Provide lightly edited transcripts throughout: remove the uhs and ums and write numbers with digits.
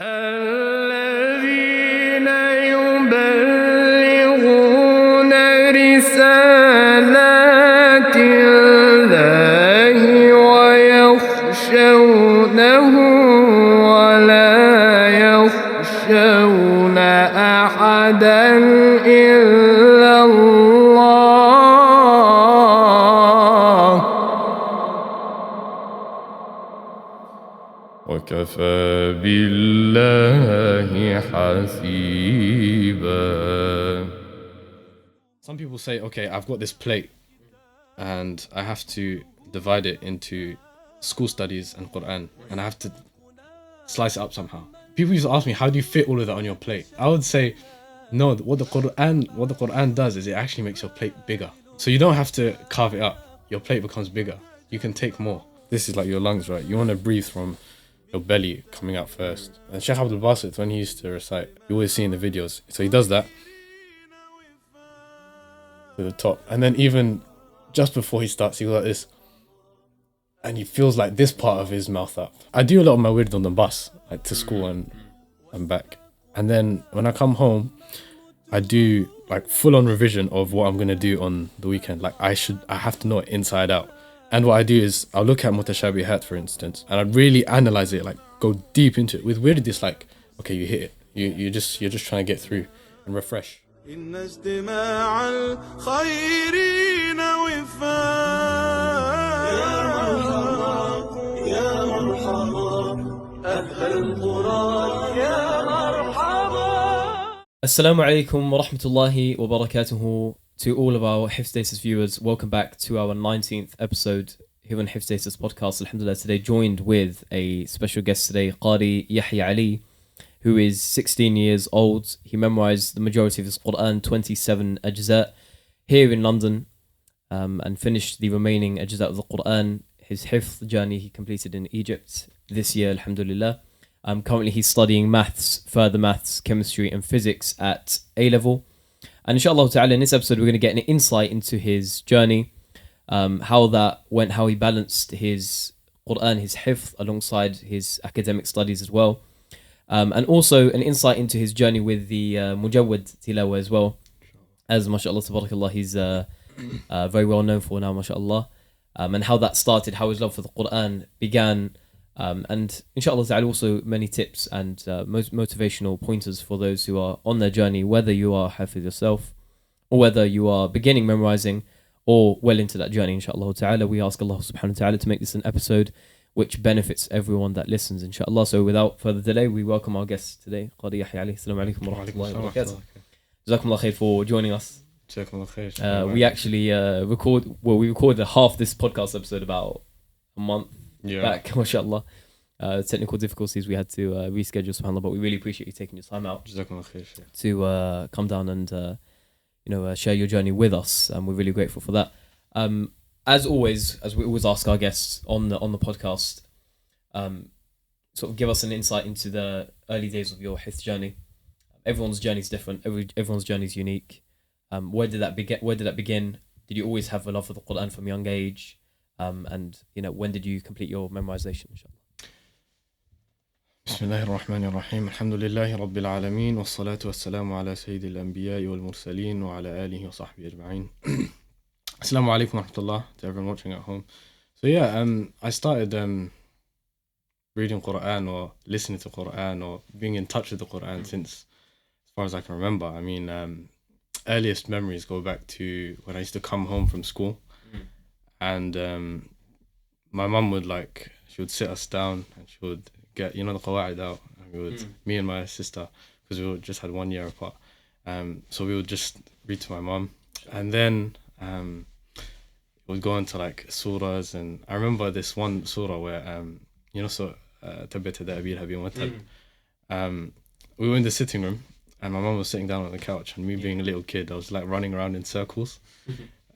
الذين يبلغون رسالات الله ويخشونه ولا يخشون أحدا إلا الله وكفى بالله حسيبا. Some people say, okay, I've got this plate and I have to divide it into school studies and Qur'an and I have to slice it up somehow. People used to ask me, how do you fit all of that on your plate? I would say, no, what the Qur'an does is it actually makes your plate bigger. So you don't have to carve it up. Your plate becomes bigger. You can take more. This is like your lungs, right? You want to breathe from your belly coming out first. And Sheikh Abdul Basit, when he used to recite, you always see in the videos. So he does that to the top. And then even just before he starts, he goes like this. And he feels like this part of his mouth up. I do a lot of my wird on the bus, like to school and back. And then when I come home, I do like full on revision of what I'm going to do on the weekend. Like I have to know it inside out. And what I do is I'll look at mutashabihat, for instance, and I'd really analyze it, like go deep into it. With wird, it's like, okay, you hit it. You're just trying to get through and refresh. Assalamu alaikum wa rahmatullahi wa barakatuhu to all of our Hifdhstatus viewers. Welcome back to our 19th episode here on Hifdhstatus podcast. Alhamdulillah, today joined with a special guest today, Qari Yahya Ali, who is 16 years old. He memorized the majority of his Qur'an, 27 Ijazah, here in London, and finished the remaining Ijazah of the Qur'an. His Hifdh journey he completed in Egypt this year, alhamdulillah. Currently he's studying further maths, chemistry and physics at A-level. And inshallah ta'ala, in this episode we're going to get an insight into his journey, how that went, how he balanced his Qur'an, his Hifdh, alongside his academic studies as well. And also an insight into his journey with the Mujawwad Tilawa as well. As mashallah tabarakallah, he's very well known for now, mashallah. And how that started, how his love for the Qur'an began. And inshallah ta'ala also many tips and motivational pointers for those who are on their journey, whether you are Hafidh yourself or whether you are beginning memorizing or well into that journey, inshallah ta'ala. We ask Allah subhanahu wa ta'ala to make this an episode which benefits everyone that listens, inshallah. So without further delay, we welcome our guest today, Qari Yahya Ali. Assalamu alaikum wa rahmatullahi wa barakatuh. Jazakumullah khair for joining us. We actually we recorded half this podcast episode about a month back, mashallah. Technical difficulties, we had to reschedule, subhanAllah, but we really appreciate you taking your time out to come down and share your journey with us, and we're really grateful for that. As always, as we always ask our guests on the podcast, sort of give us an insight into the early days of your Hifdh journey. Everyone's journey is different. Everyone's journey is unique. Where did that begin? Did you always have a love for the Qur'an from a young age? And when did you complete your memorization, inshallah? Bismillahir Rahmanir Rahim. Alhamdulillahi Rabbil Alameen. Wassalatu wassalamu ala Sayyidil Anbiya wal Mursaleen wa ala alihi wa sahbihi ajma'in. Assalamu alaikum wa rahmatullah to everyone watching at home. So I started reading Qur'an or listening to Qur'an or being in touch with the Qur'an since as far as I can remember. I mean, earliest memories go back to when I used to come home from school. And my mum she would sit us down and she would get, the Qawa'id out. And we would, me and my sister, because we just had 1 year apart. So we would just read to my mum. And then it would go into surahs. And I remember this one surah where, Tabbata da Abil Habib wa Tabb. We were in the sitting room and my mum was sitting down on the couch. And me being a little kid, I was running around in circles.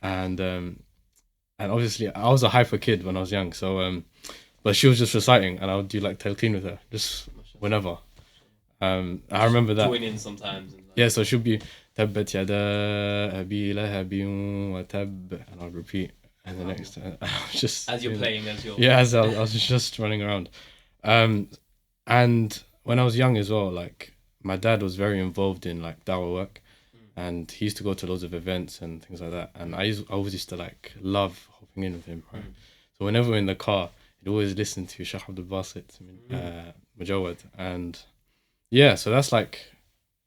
And obviously, I was a hyper kid when I was young, so but she was just reciting, and I would do talqeen with her, just whenever. I remember that. Join in sometimes. Yeah, so she'll be Tabbat yada abi lahabin wa tabb, and I'd repeat, and the next. I was just as you're playing, as you're I was just running around, and when I was young as well, like my dad was very involved in like dawah work, and he used to go to loads of events and things like that. And I always used to like love hopping in with him. Right? So whenever we're in the car, he'd always listen to Sheikh Abdul Basit, Mujawad, and yeah, so that's like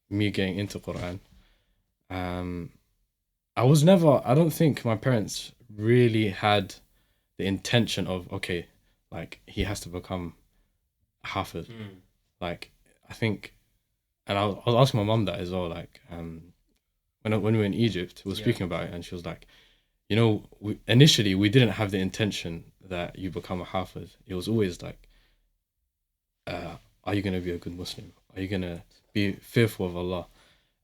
me getting into Quran. I don't think my parents really had the intention of, okay, like he has to become a Hafiz. Like, I think, and I was asking my mum that as well, like, when we were in Egypt, we were speaking about it, and she was like, you know, initially we didn't have the intention that you become a Hafiz. It was always like, are you going to be a good Muslim? Are you going to be fearful of Allah?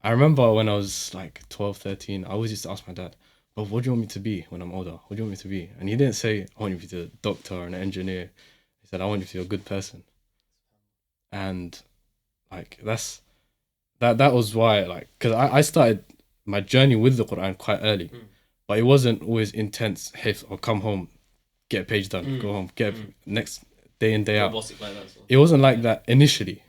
I remember when I was like 12, 13, I always used to ask my dad, but what do you want me to be when I'm older? What do you want me to be? And he didn't say, I want you to be a doctor or an engineer. He said, I want you to be a good person. And like, that was why, like, because I started my journey with the Quran quite early, but it wasn't always intense hifdh or come home, get a page done, go home, get next day in, day out. It wasn't like that initially.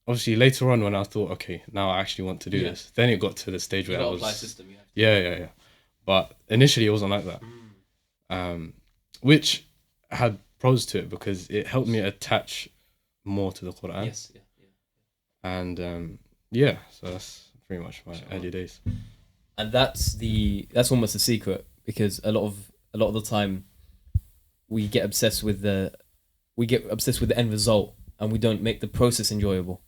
Obviously, later on when I thought, okay, now I actually want to do this, then it got to the stage where I was... System, yeah. But initially, it wasn't like that. Which had pros to it because it helped me attach more to the Quran. Yes. And so that's pretty much my early days. And that's almost the secret, because a lot of the time we get obsessed with the end result, and we don't make the process enjoyable.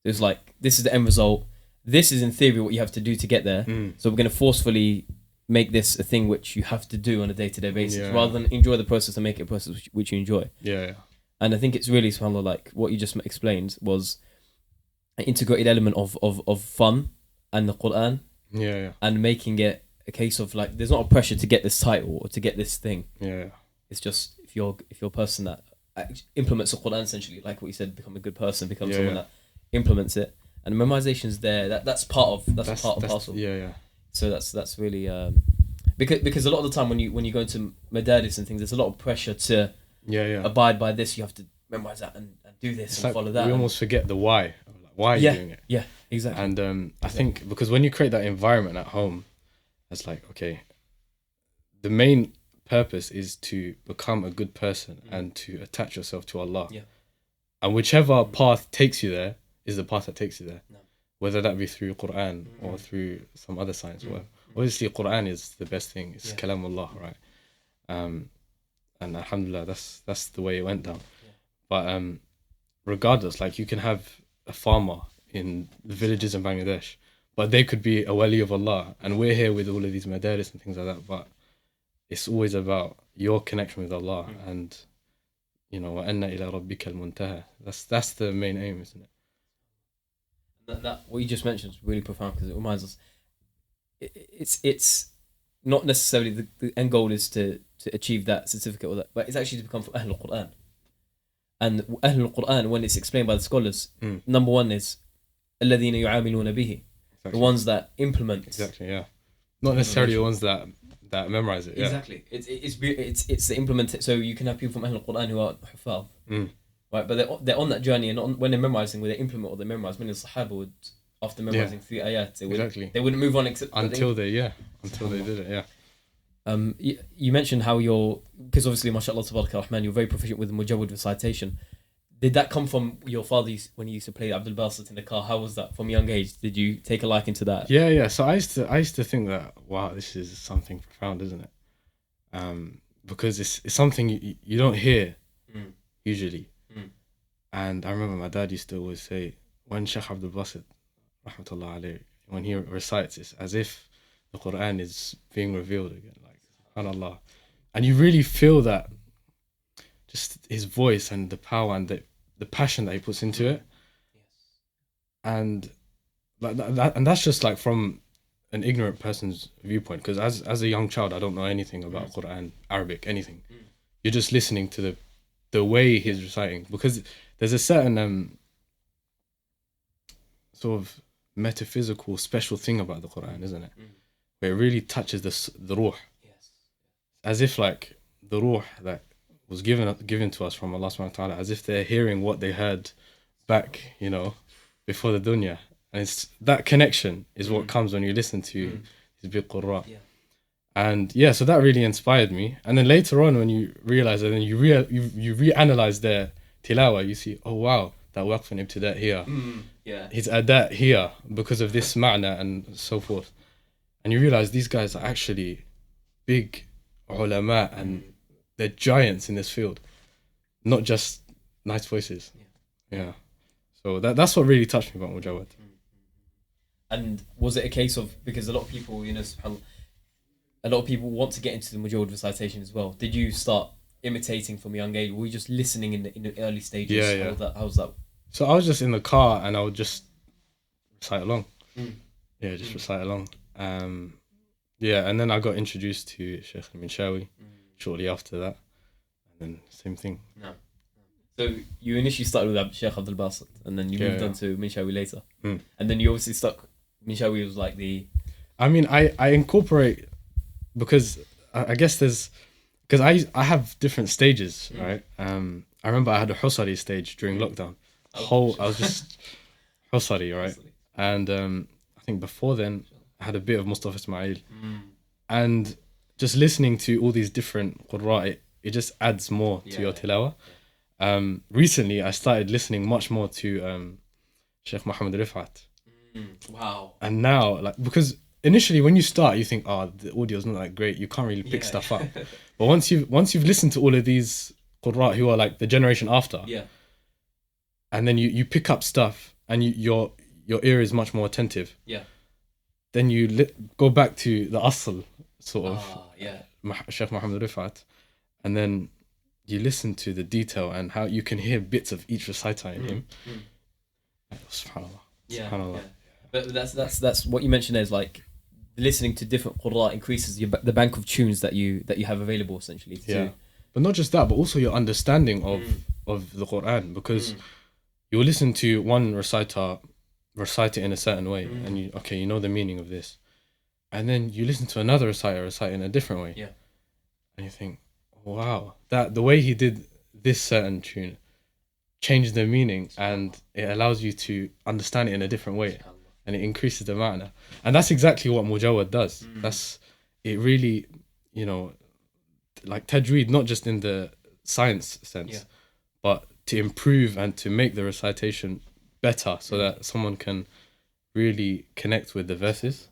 It's like, this is the end result. This is in theory what you have to do to get there. So we're going to forcefully make this a thing which you have to do on a day-to-day basis, rather than enjoy the process and make it a process which you enjoy. Yeah. And I think it's really, subhanAllah, like what you just explained was an integrated element of fun and the Qur'an. Yeah. And making it a case of like, there's not a pressure to get this title or to get this thing. Yeah. It's just, if you're a person that implements the Qur'an, essentially, like what you said, become a good person, become someone that implements it, and memorization's there. That's part of parcel. Yeah. So that's really because a lot of the time when you go into madaris and things, there's a lot of pressure to abide by this. You have to memorize that and do this and like follow that. We almost forget the why. Why are you doing it? Yeah, exactly. And I think because when you create that environment at home, it's like, okay, the main purpose is to become a good person and to attach yourself to Allah. Yeah. And whichever path takes you there is the path that takes you there. No. Whether that be through Qur'an or through some other science. Well, obviously Qur'an is the best thing. It's Kalamullah, right? And alhamdulillah, that's the way it went down. Yeah. But regardless, like, you can have a farmer in the villages in Bangladesh, but they could be a wali of Allah, and we're here with all of these madaris and things like that. But it's always about your connection with Allah, and you know, وَأَنَّ إِلَى رَبِّكَ الْمُنْتَهَى. That's the main aim, isn't it? That what you just mentioned is really profound, because it reminds us it's not necessarily the end goal is to achieve that certificate or that, but it's actually to become from Ahlul Qur'an. And Ahlul Qur'an, when it's explained by the scholars, number one is الَّذِينَ يُعَامِلُونَ بِهِ, the ones that implement. Exactly, yeah. Not necessarily the ones that memorize it. Yeah. Exactly. It's the implement. So you can have people from Ahlul Qur'an who are Hufal. Right, but they're on that journey, and when they're memorizing, when they implement what they memorize, many of the Sahaba would, after memorizing 3 ayat, they wouldn't move on until they did it. Yeah. You mentioned how because obviously, mashallah, tabarakallah rahman, you're very proficient with the Mujawwid recitation. Did that come from your father when you used to play Abdul Basit in the car? How was that from a young age? Did you take a liking to that? Yeah. So I used to think that, wow, this is something profound, isn't it? Because it's something you don't hear usually. And I remember my dad used to always say, when Sheikh Abdul Basit, rahmatullah alayhi, when he recites, it's as if the Qur'an is being revealed again, like, subhanallah. And you really feel that, just his voice and the power and the passion that he puts into it. And like that, and that's just like from an ignorant person's viewpoint, because as a young child, I don't know anything about Qur'an, Arabic, anything. You're just listening to the way he's reciting, because there's a certain sort of metaphysical special thing about the Qur'an, isn't it? Where it really touches the ruh. As if like the ruh that was given to us from Allah subhanahu wa ta'ala, as if they're hearing what they heard back, before the dunya. And it's that connection is what comes when you listen to these big qurra. Yeah. And so that really inspired me. And then later on, when you realize it and you reanalyze their tilawa, you see, oh wow, that waqf and ibtida here, his adat here, because of this ma'na and so forth. And you realize these guys are actually big ulama and they're giants in this field, not just nice voices. Yeah. So that's what really touched me about Mujawad. And was it a case of, because a lot of people, subhanAllah, a lot of people want to get into the Mujawad recitation as well. Did you start imitating from a young age? Were you just listening in the early stages? Yeah. How's that? So I was just in the car and I would just recite along. Just recite along. And then I got introduced to Sheikh al-Minshawi shortly after that. And then same thing. No. So you initially started with Sheikh Abdul Basit and then you moved on to Minshawi later. And then you obviously stuck, Minshawi was like the... I mean, I incorporate, because I guess because I have different stages, right? I remember I had a Husari stage during lockdown. I was just Husari, right? And I think before then I had a bit of Mustafa Ismail. And just listening to all these different qurra, it just adds more to your tilawa. Recently I started listening much more to Sheikh Muhammad Rifat. Wow. And now, because initially when you start you think, the audio's not that great, you can't really pick stuff up. But once you've listened to all of these qurra who are like the generation after, and then you pick up stuff and your ear is much more attentive, then you go back to the asl sort of Sheikh Muhammad Rifat, and then you listen to the detail and how you can hear bits of each reciter in him. Subhanallah. Subhanallah. But that's what you mentioned there, is like listening to different qurra increases the bank of tunes that you have available essentially. But not just that, but also your understanding of the Qur'an, because you'll listen to one reciter recite it in a certain way and you know the meaning of this, and then you listen to another reciter recite in a different way, and you think, wow, that the way he did this certain tune changed the meaning, and it allows you to understand it in a different way, and it increases the ma'na. And that's exactly what Mujawad does. That's it, really, like tajweed, not just in the science sense, but to improve and to make the recitation better, so that someone can really connect with the verses.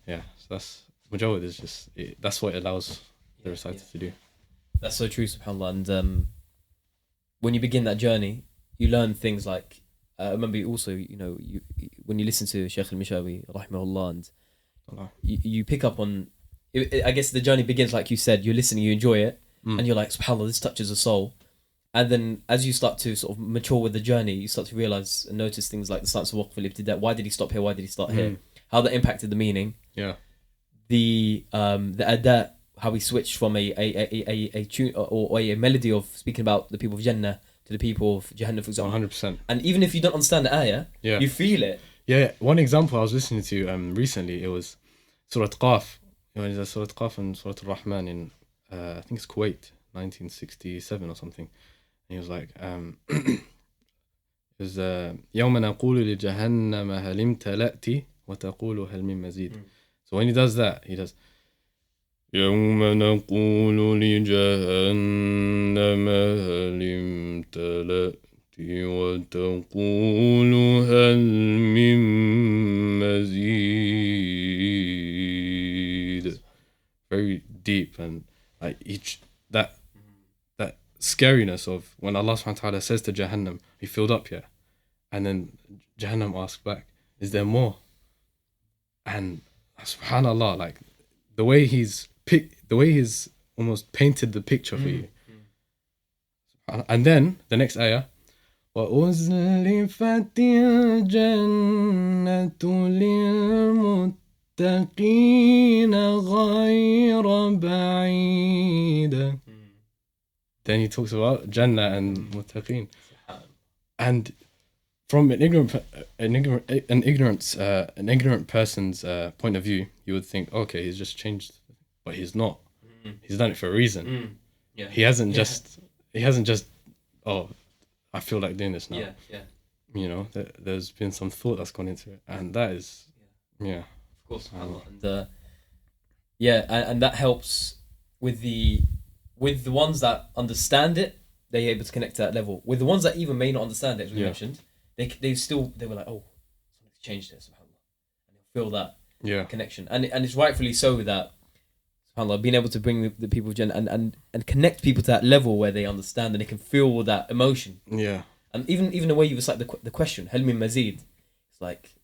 So that's Mujawad is just that's what it allows the reciter to do. That's so true, subhanAllah. And when you begin that journey, you learn things like, I remember also, when you listen to Sheikh al-Mishawi, rahimahullah, and you pick up on, I guess the journey begins, like you said, you're listening, you enjoy it, and you're like, subhanAllah, this touches the soul. And then as you start to sort of mature with the journey, you start to realize and notice things like the science of waqf al-ibtida. Why did he stop here? Why did he start here? How that impacted the meaning. The adat, how we switched from a tune or a melody of speaking about the people of Jannah to the people of Jahannam, for example. 100%. And even if you don't understand the ayah, you feel it. One example I was listening to recently, it was Surah Qaf. There's Surah Qaf and Surah Al-Rahman in I think it's Kuwait, 1967 or something. And he was like, it was يوم نقول لجهنم هل امتلأت وتقول هل من مزيد. So when he does that, he does يوم نقول لجهنم هل امتلأت وتقول هل من مزيد. Very deep, and like that scariness of when Allah subhanahu wa ta'ala says to Jahannam, "He filled up here," and then Jahannam asks back, "Is there more?" And subhanallah, like the way he's almost painted the picture for you. And then the next ayah, وَأُزْلِفَتِ الْجَنَّةُ لِلْمُتَّقِينَ غَيْرَ بَعِيدٍ. Then he talks about Jannah and Muttaqeen. And from an ignorant person's point of view, you would think, okay, he's just changed, but he's not. He's done it for a reason. He hasn't just, oh, I feel like doing this now. there's been some thought that's gone into it, and that is, of course, and and that helps with the ones that understand it. They're able to connect to that level. With the ones that even may not understand it, as we mentioned, they were like, oh, something's changed here, subhanAllah, and they'll feel that connection, and it's rightfully so that, subhanAllah, being able to bring the people of Jannah and connect people to that level where they understand and they can feel that emotion. Yeah. And even the way you recite the question, Hal min mazid, it's like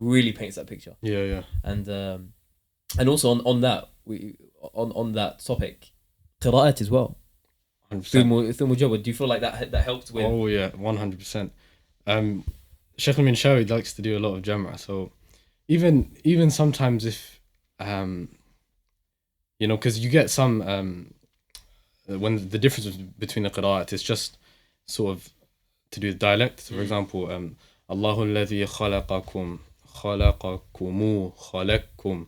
really paints that picture. Yeah. And also on that on that topic, qira'at as well. 100%. Do you feel like that helped with? Oh yeah, 100%. Sheikh al-Minshawi likes to do a lot of jam'ah, so even sometimes if because you get some when the difference between the qira'at is just sort of to do with dialect. So for example, Allahu alladhi khalaqakum khalaqakum.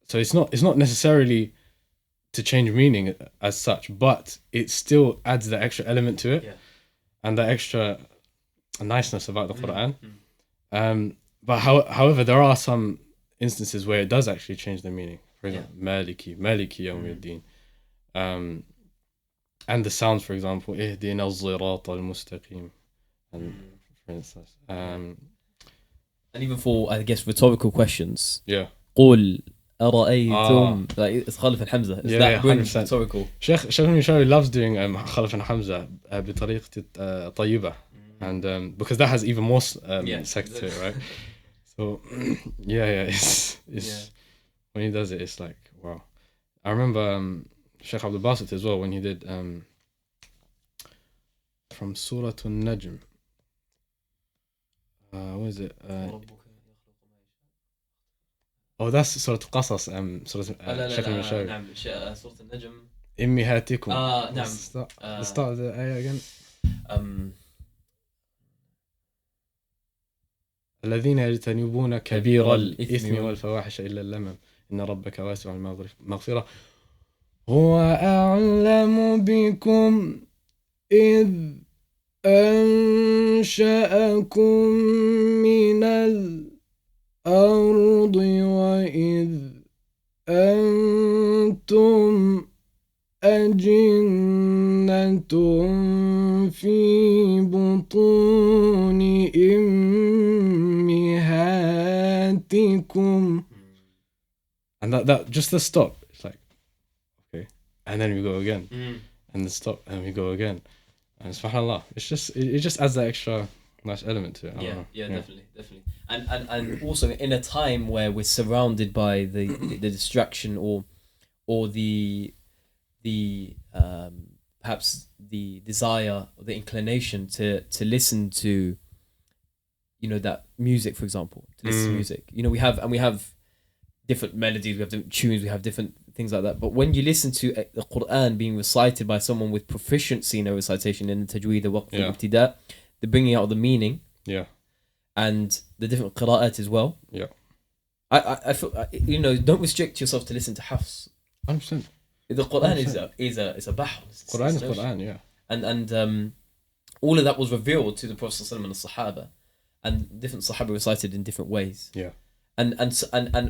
So it's not necessarily to change meaning as such, but it still adds that extra element to it, and that extra niceness about the Qur'an. But however, there are some instances where it does actually change the meaning. For example, Maliki Yawmiddin, and the sounds, for example, Ihdina al-Zirata al-Mustaqim, and for instance, and even for, I guess, rhetorical questions. قُلْ أرأيتم, like it's Khalif and Hamza. It's that 100%. Rhetorical. Sheikh al-Minshawi loves doing Khalif and Hamza بطريقة طيبة, and because that has even more sect to it, right? So it's when he does it, it's like, wow. I remember Sheikh Abdul Basit as well, when he did from Surah An-Najm. What is it? That's Surah Al-Qasas. Sheikh al-Minshawi. Surah An-Najm. Immihatikum. نعم. The start of the ayah again. الذين يجتنبون كبير الإثم والفواحش إلا اللمم إن ربك واسع المغفرة هو أعلم بكم إذ أنشأكم من الأرض وإذ أنتم أجنة في بطون أمهاتكم. And that just the stop, it's like, okay, and then we go again, and the stop, and we go again, and subhanallah, it just adds that extra nice element to it. Definitely. And also in a time where we're surrounded by the distraction or the perhaps the desire or the inclination to listen to, that music, for example, to listen to music. We have different melodies, we have different tunes, we have different things like that. But when you listen to the Qur'an being recited by someone with proficiency in a recitation, in the tajweed, the waqf, the ibtida, the bringing out of the meaning, and the different qira'at as well. I feel, don't restrict yourself to listen to Hifdh. 100%. The Qur'an is a bahr. Qur'an is Qur'an, And all of that was revealed to the Prophet ﷺ and the Sahaba, and different Sahaba recited in different ways. And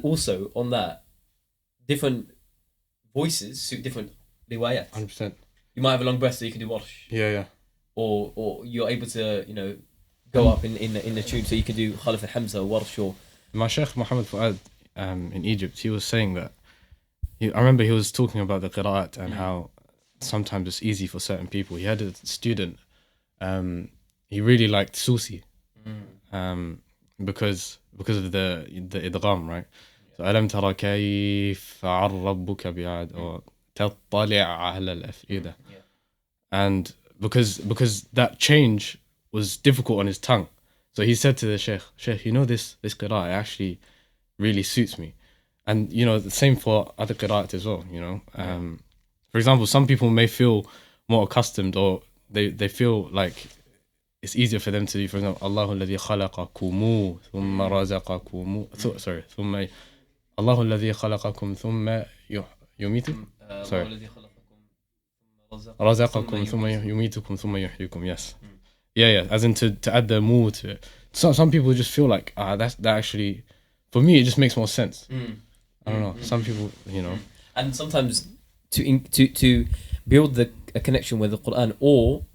also on that, different voices suit different riwayat. 100%. You might have a long breath, so you can do warsh. Or you're able to go up in the tune, so you can do Khalif al-Hamza or warsh. Or my Sheikh Muhammad Fuad in Egypt, he was saying that I remember he was talking about the qira'at and how sometimes it's easy for certain people. He had a student, he really liked Susi, because of the idgham, right? So ألم ترى كيف فعل ربك بعاد, or تطلع على الأفئدة, and because that change was difficult on his tongue, so he said to the Sheikh, this qira'ah actually really suits me. And the same for other qira'at as well. For example, some people may feel more accustomed, or they feel like it's easier for them to do, for example, Allahu alladhi khalaqakum thumma razaqakum. Sorry, thumma Allahu alladhi khalaqakum thumma yumitukum. Sorry, razaqakum thumma yumitukum thumma yuhyikum. Yes, Yeah. As in to add the more to it. Some people just feel like that actually, for me, it just makes more sense. I don't know. Some people, And sometimes to build a connection with the Qur'an, or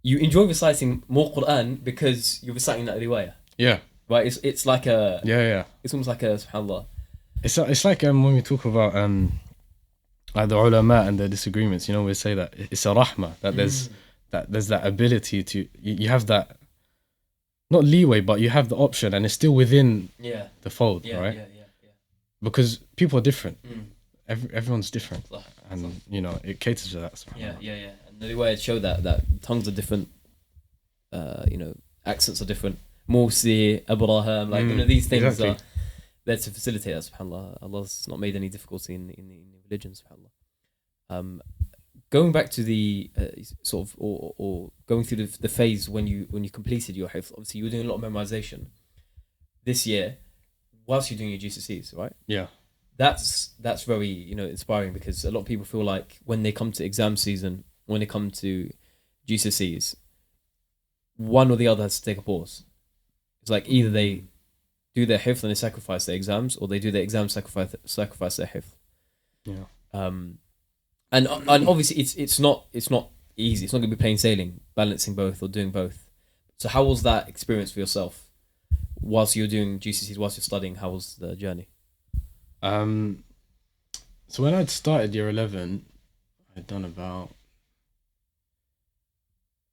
you enjoy reciting more Qur'an because you're reciting that riwayah. Yeah. Right. It's like a. Yeah. It's almost like a subhanallah. It's like when we talk about like the ulama and their disagreements, we say that it's a rahmah, that there's that ability to you have that, not leeway, but you have the option, and it's still within the fold, right? Yeah. Because people are different. Everyone's different, and it caters to that. Yeah. And the way it showed that tongues are different, accents are different. Morsi, Abraham, like these things are there to facilitate that. Subhanallah, Allah's not made any difficulty in religion. Subhanallah. Going back to the sort of or going through the phase when you completed your hifdh, obviously you were doing a lot of memorization this year whilst you're doing your GCSEs, right? Yeah. That's very inspiring, because a lot of people feel like when they come to exam season, when they come to GCSEs, one or the other has to take a pause. It's like either they do their hifdh and they sacrifice their exams, or they do their exams, sacrifice their hifdh. Yeah. And obviously it's not easy. It's not going to be plain sailing, balancing both or doing both. So how was that experience for yourself whilst you're doing GCSEs, whilst you're studying? How was the journey? So when I'd started year 11, I'd done about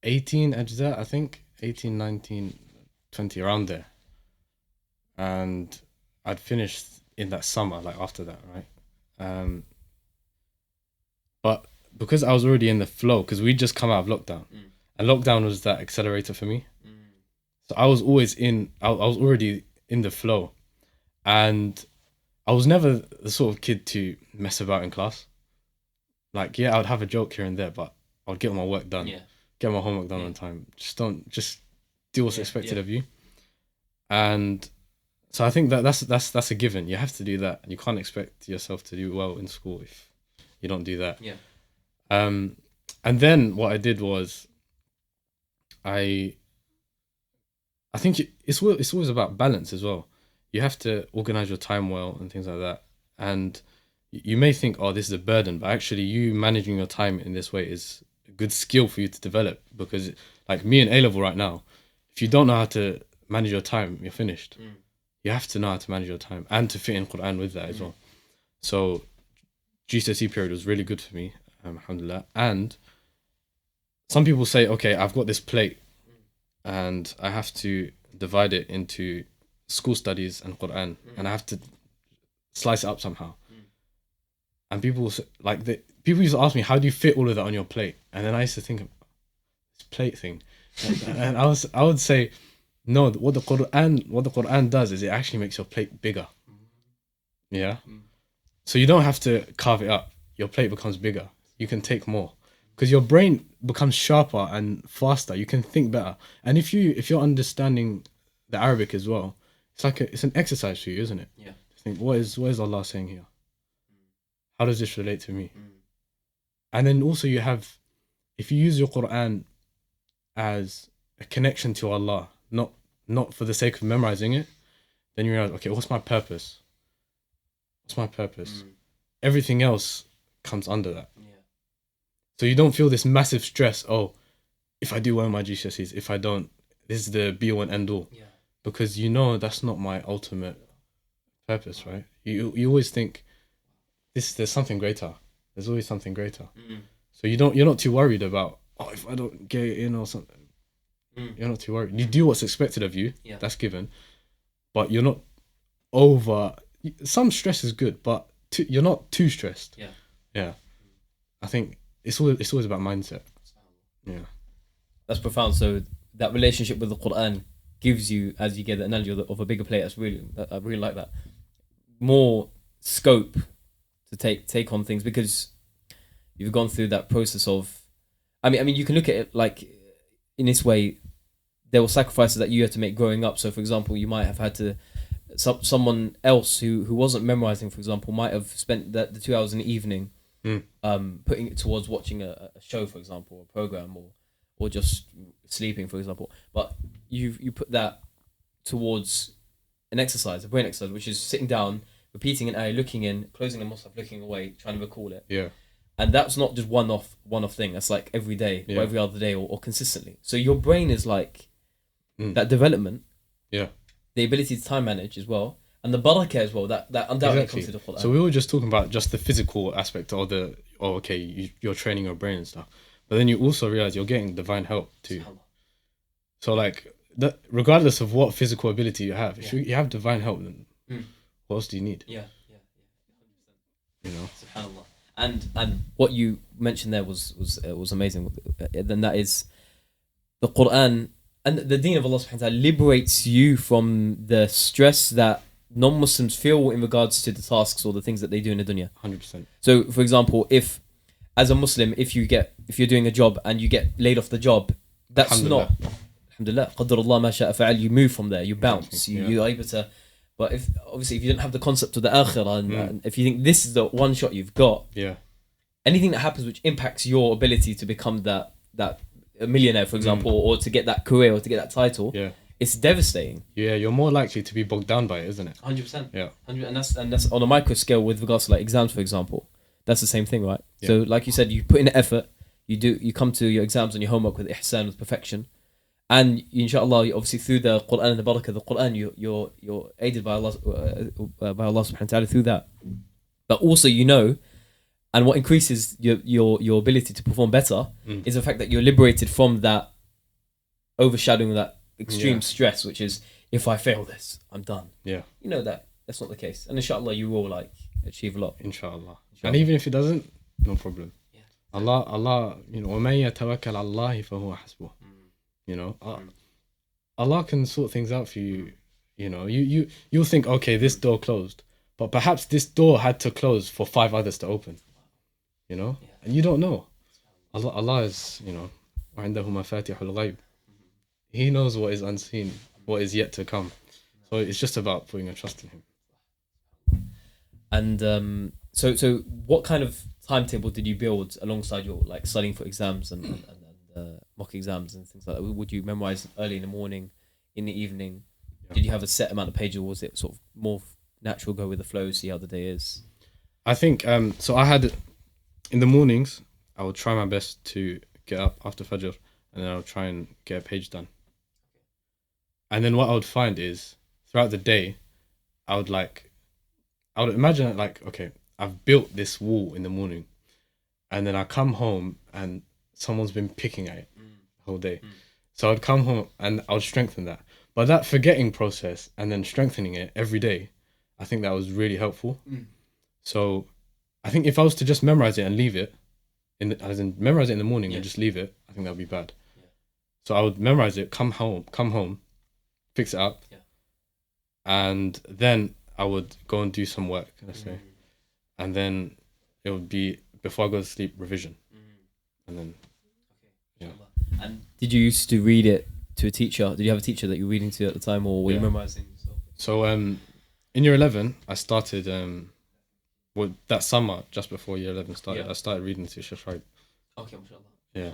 18 Ijazah, I think 18, 19, 20, around there. And I'd finished in that summer, like after that, right? But because I was already in the flow, because we'd just come out of lockdown, and lockdown was that accelerator for me. So I was always I was already in the flow, and I was never the sort of kid to mess about in class. Like, yeah, I'd have a joke here and there, but I'd get my work done, get my homework done on time. Just do what's expected of you. And so I think that's a given. You have to do that. You can't expect yourself to do well in school if you don't do that. Yeah. And then what I did was, I think it's always about balance as well. You have to organize your time well and things like that. And you may think, oh, this is a burden, but actually you managing your time in this way is a good skill for you to develop. Because like me in A-level right now, if you don't know how to manage your time, you're finished. You have to know how to manage your time and to fit in Qur'an with that as well. So GCSE period was really good for me, alhamdulillah. And some people say, okay, I've got this plate and I have to divide it into school studies and Qur'an, and I have to slice it up somehow. And people used to ask me, how do you fit all of that on your plate? And then I used to think of this plate thing, and I would say, no, what the Qur'an does is it actually makes your plate bigger. Yeah. So you don't have to carve it up. Your plate becomes bigger. You can take more because your brain becomes sharper and faster. You can think better. And if you're understanding the Arabic as well, it's an exercise for you, isn't it? Yeah. Think, what is Allah saying here? How does this relate to me? And then also if you use your Qur'an as a connection to Allah, not for the sake of memorizing it, then you realize, okay, what's my purpose? Everything else comes under that. So you don't feel this massive stress, oh, if I do well in my GCSEs, if I don't, this is the be all and end all. Because that's not my ultimate purpose, right? You always think there's something greater. There's always something greater. So you're not too worried about, oh, if I don't get it in or something. You're not too worried. You do what's expected of you. That's given. But you're not over. Some stress is good, but you're not too stressed. Yeah. I think it's always about mindset. Yeah. That's profound. So that relationship with the Qur'an gives you, as you get the analogy of a bigger plate. I really like that. More scope to take on things, because you've gone through that process of. I mean, you can look at it like in this way. There were sacrifices that you had to make growing up. So, for example, you might have had to. Someone else who wasn't memorizing, for example, might have spent the 2 hours in the evening, putting it towards watching a show, for example, or a program, or just sleeping, for example. But you put that towards an exercise, a brain exercise, which is sitting down, repeating an ayah, looking in, closing the mushaf, looking away, trying to recall it. Yeah. And that's not just one-off thing. That's like every day or every other day or consistently. So your brain is like that development. Yeah. The ability to time manage as well. And the barakah as well. That undoubtedly comes to the Qur'an. So we were just talking about just the physical aspect of you're training your brain and stuff. But then you also realize you're getting divine help too. So like, regardless of what physical ability you have, if you have divine help, then what else do you need? Yeah. 100%. You know? SubhanAllah. And what you mentioned there was amazing. Then that is the Qur'an and the Deen of Allah subhanahu wa ta'ala liberates you from the stress that non-Muslims feel in regards to the tasks or the things that they do in the dunya. 100%. So for example, if as a Muslim, if you're doing a job and you get laid off the job, that's not alhamdulillah, qadarullah ma sha'a fa'al, you move from there, you bounce, you're able to. But if you don't have the concept of the akhirah and if you think this is the one shot you've got, anything that happens which impacts your ability to become that a millionaire, for example, or to get that career or to get that title, it's devastating. Yeah, you're more likely to be bogged down by it, isn't it? 100%. Yeah. And that's on a micro scale with regards to like exams, for example. That's the same thing, right? Yeah. So like you said, you put in the effort, you come to your exams and your homework with ihsan, with perfection. And inshallah, obviously through the Qur'an and the Barkah, the Qur'an, you're aided by Allah subhanahu wa ta'ala through that. But also, and what increases your ability to perform better is the fact that you're liberated from that overshadowing that extreme stress, which is, if I fail this, I'm done. Yeah. You know that's not the case. And inshallah, you will achieve a lot. Inshallah. And even if it doesn't, no problem. Yeah. Allah, وَمَن يَتَوَكَّلْ عَلَى اللَّهِ فَهُوَ حَسْبُهُ. Allah can sort things out for you. You'll think, okay, this door closed, but perhaps this door had to close for 5 others to open. And you don't know. Allah is, وعنده مفاتيح الغيب. He knows what is unseen, what is yet to come. So it's just about putting your trust in him. And so what kind of timetable did you build alongside your studying for exams and mock exams and things like that? Would you memorize early in the morning, in the evening? Yeah. Did you have a set amount of pages, or was it sort of more natural, go with the flow, see how the day is? I think so I had, in the mornings, I would try my best to get up after Fajr, and then I would try and get a page done. And then what I would find is, throughout the day, I would imagine okay, I've built this wall in the morning, and then I come home and someone's been picking at it the whole day. So I'd come home and I would strengthen that. But that forgetting process and then strengthening it every day, I think that was really helpful. So I think if I was to just memorize it and leave it, memorize it in the morning and just leave it, I think that would be bad. Yeah. So I would memorize it, come home, fix it up, and then I would go and do some work, let's say. And then it would be, before I go to sleep, revision. And then, And did you used to read it to a teacher? Did you have a teacher that you were reading to at the time, or were you memorizing yourself? So in year 11, I started, that summer, just before year 11 started, I started reading to Sheikh Shuaib. Okay, mashallah. Yeah.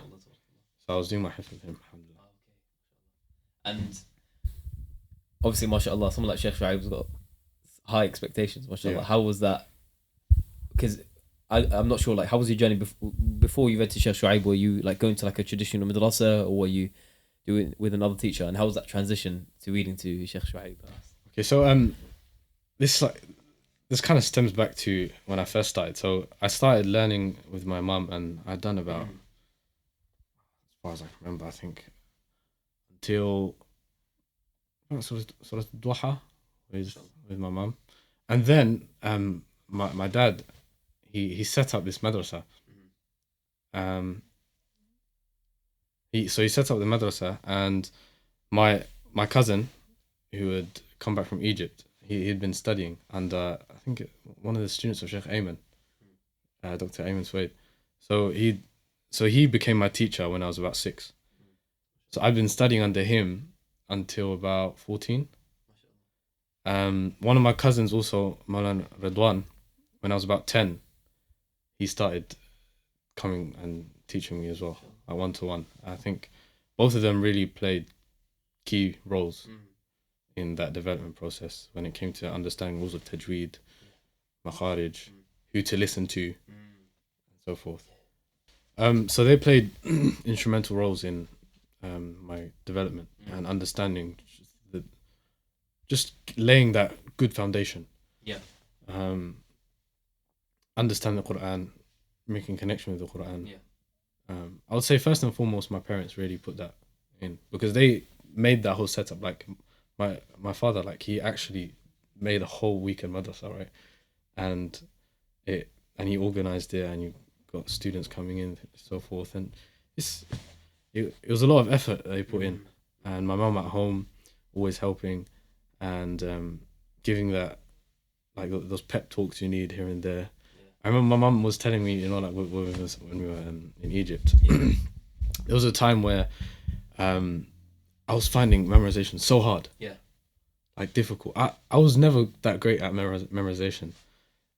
So I was doing my hifdh with him, alhamdulillah. And obviously, mashallah, someone like Sheikh Shuaib's got high expectations, mashallah. How was that? Because I'm not sure, how was your journey before you went to Sheikh Shuaib? Were you going to a traditional madrasa, or were you doing with another teacher? And how was that transition to reading to Sheikh Shuaib? Okay, so this kind of stems back to when I first started. So I started learning with my mum, and I'd done about, as far as I can remember, I think, until sort of duha with my mum. And then my dad, he set up this madrasa. He set up the madrasa, and my cousin, who had come back from Egypt, he'd been studying under, I think, one of the students of Sheikh Ayman, Dr. Ayman Suwaid. So he became my teacher when I was about 6. So I've been studying under him until about 14. One of my cousins also, Mawlana Redwan, when I was about 10, he started coming and teaching me as well, 1-to-1. I think both of them really played key roles in that development process when it came to understanding rules of tajweed, makharij, who to listen to, and so forth. So they played instrumental roles in my development and understanding, just laying that good foundation. Yeah. Understand the Qur'an, making connection with the Qur'an. Yeah. I would say first and foremost, my parents really put that in, because they made that whole setup. Like my father, like he actually made a whole weekend madrasa, right? And he organized it, and you got students coming in, so forth, and it was a lot of effort they put in, and my mum at home always helping and giving that, like, those pep talks you need here and there. I remember my mum was telling me, you know, like when we were in Egypt, there was a time where I was finding memorization so hard, like difficult. I was never that great at memorization.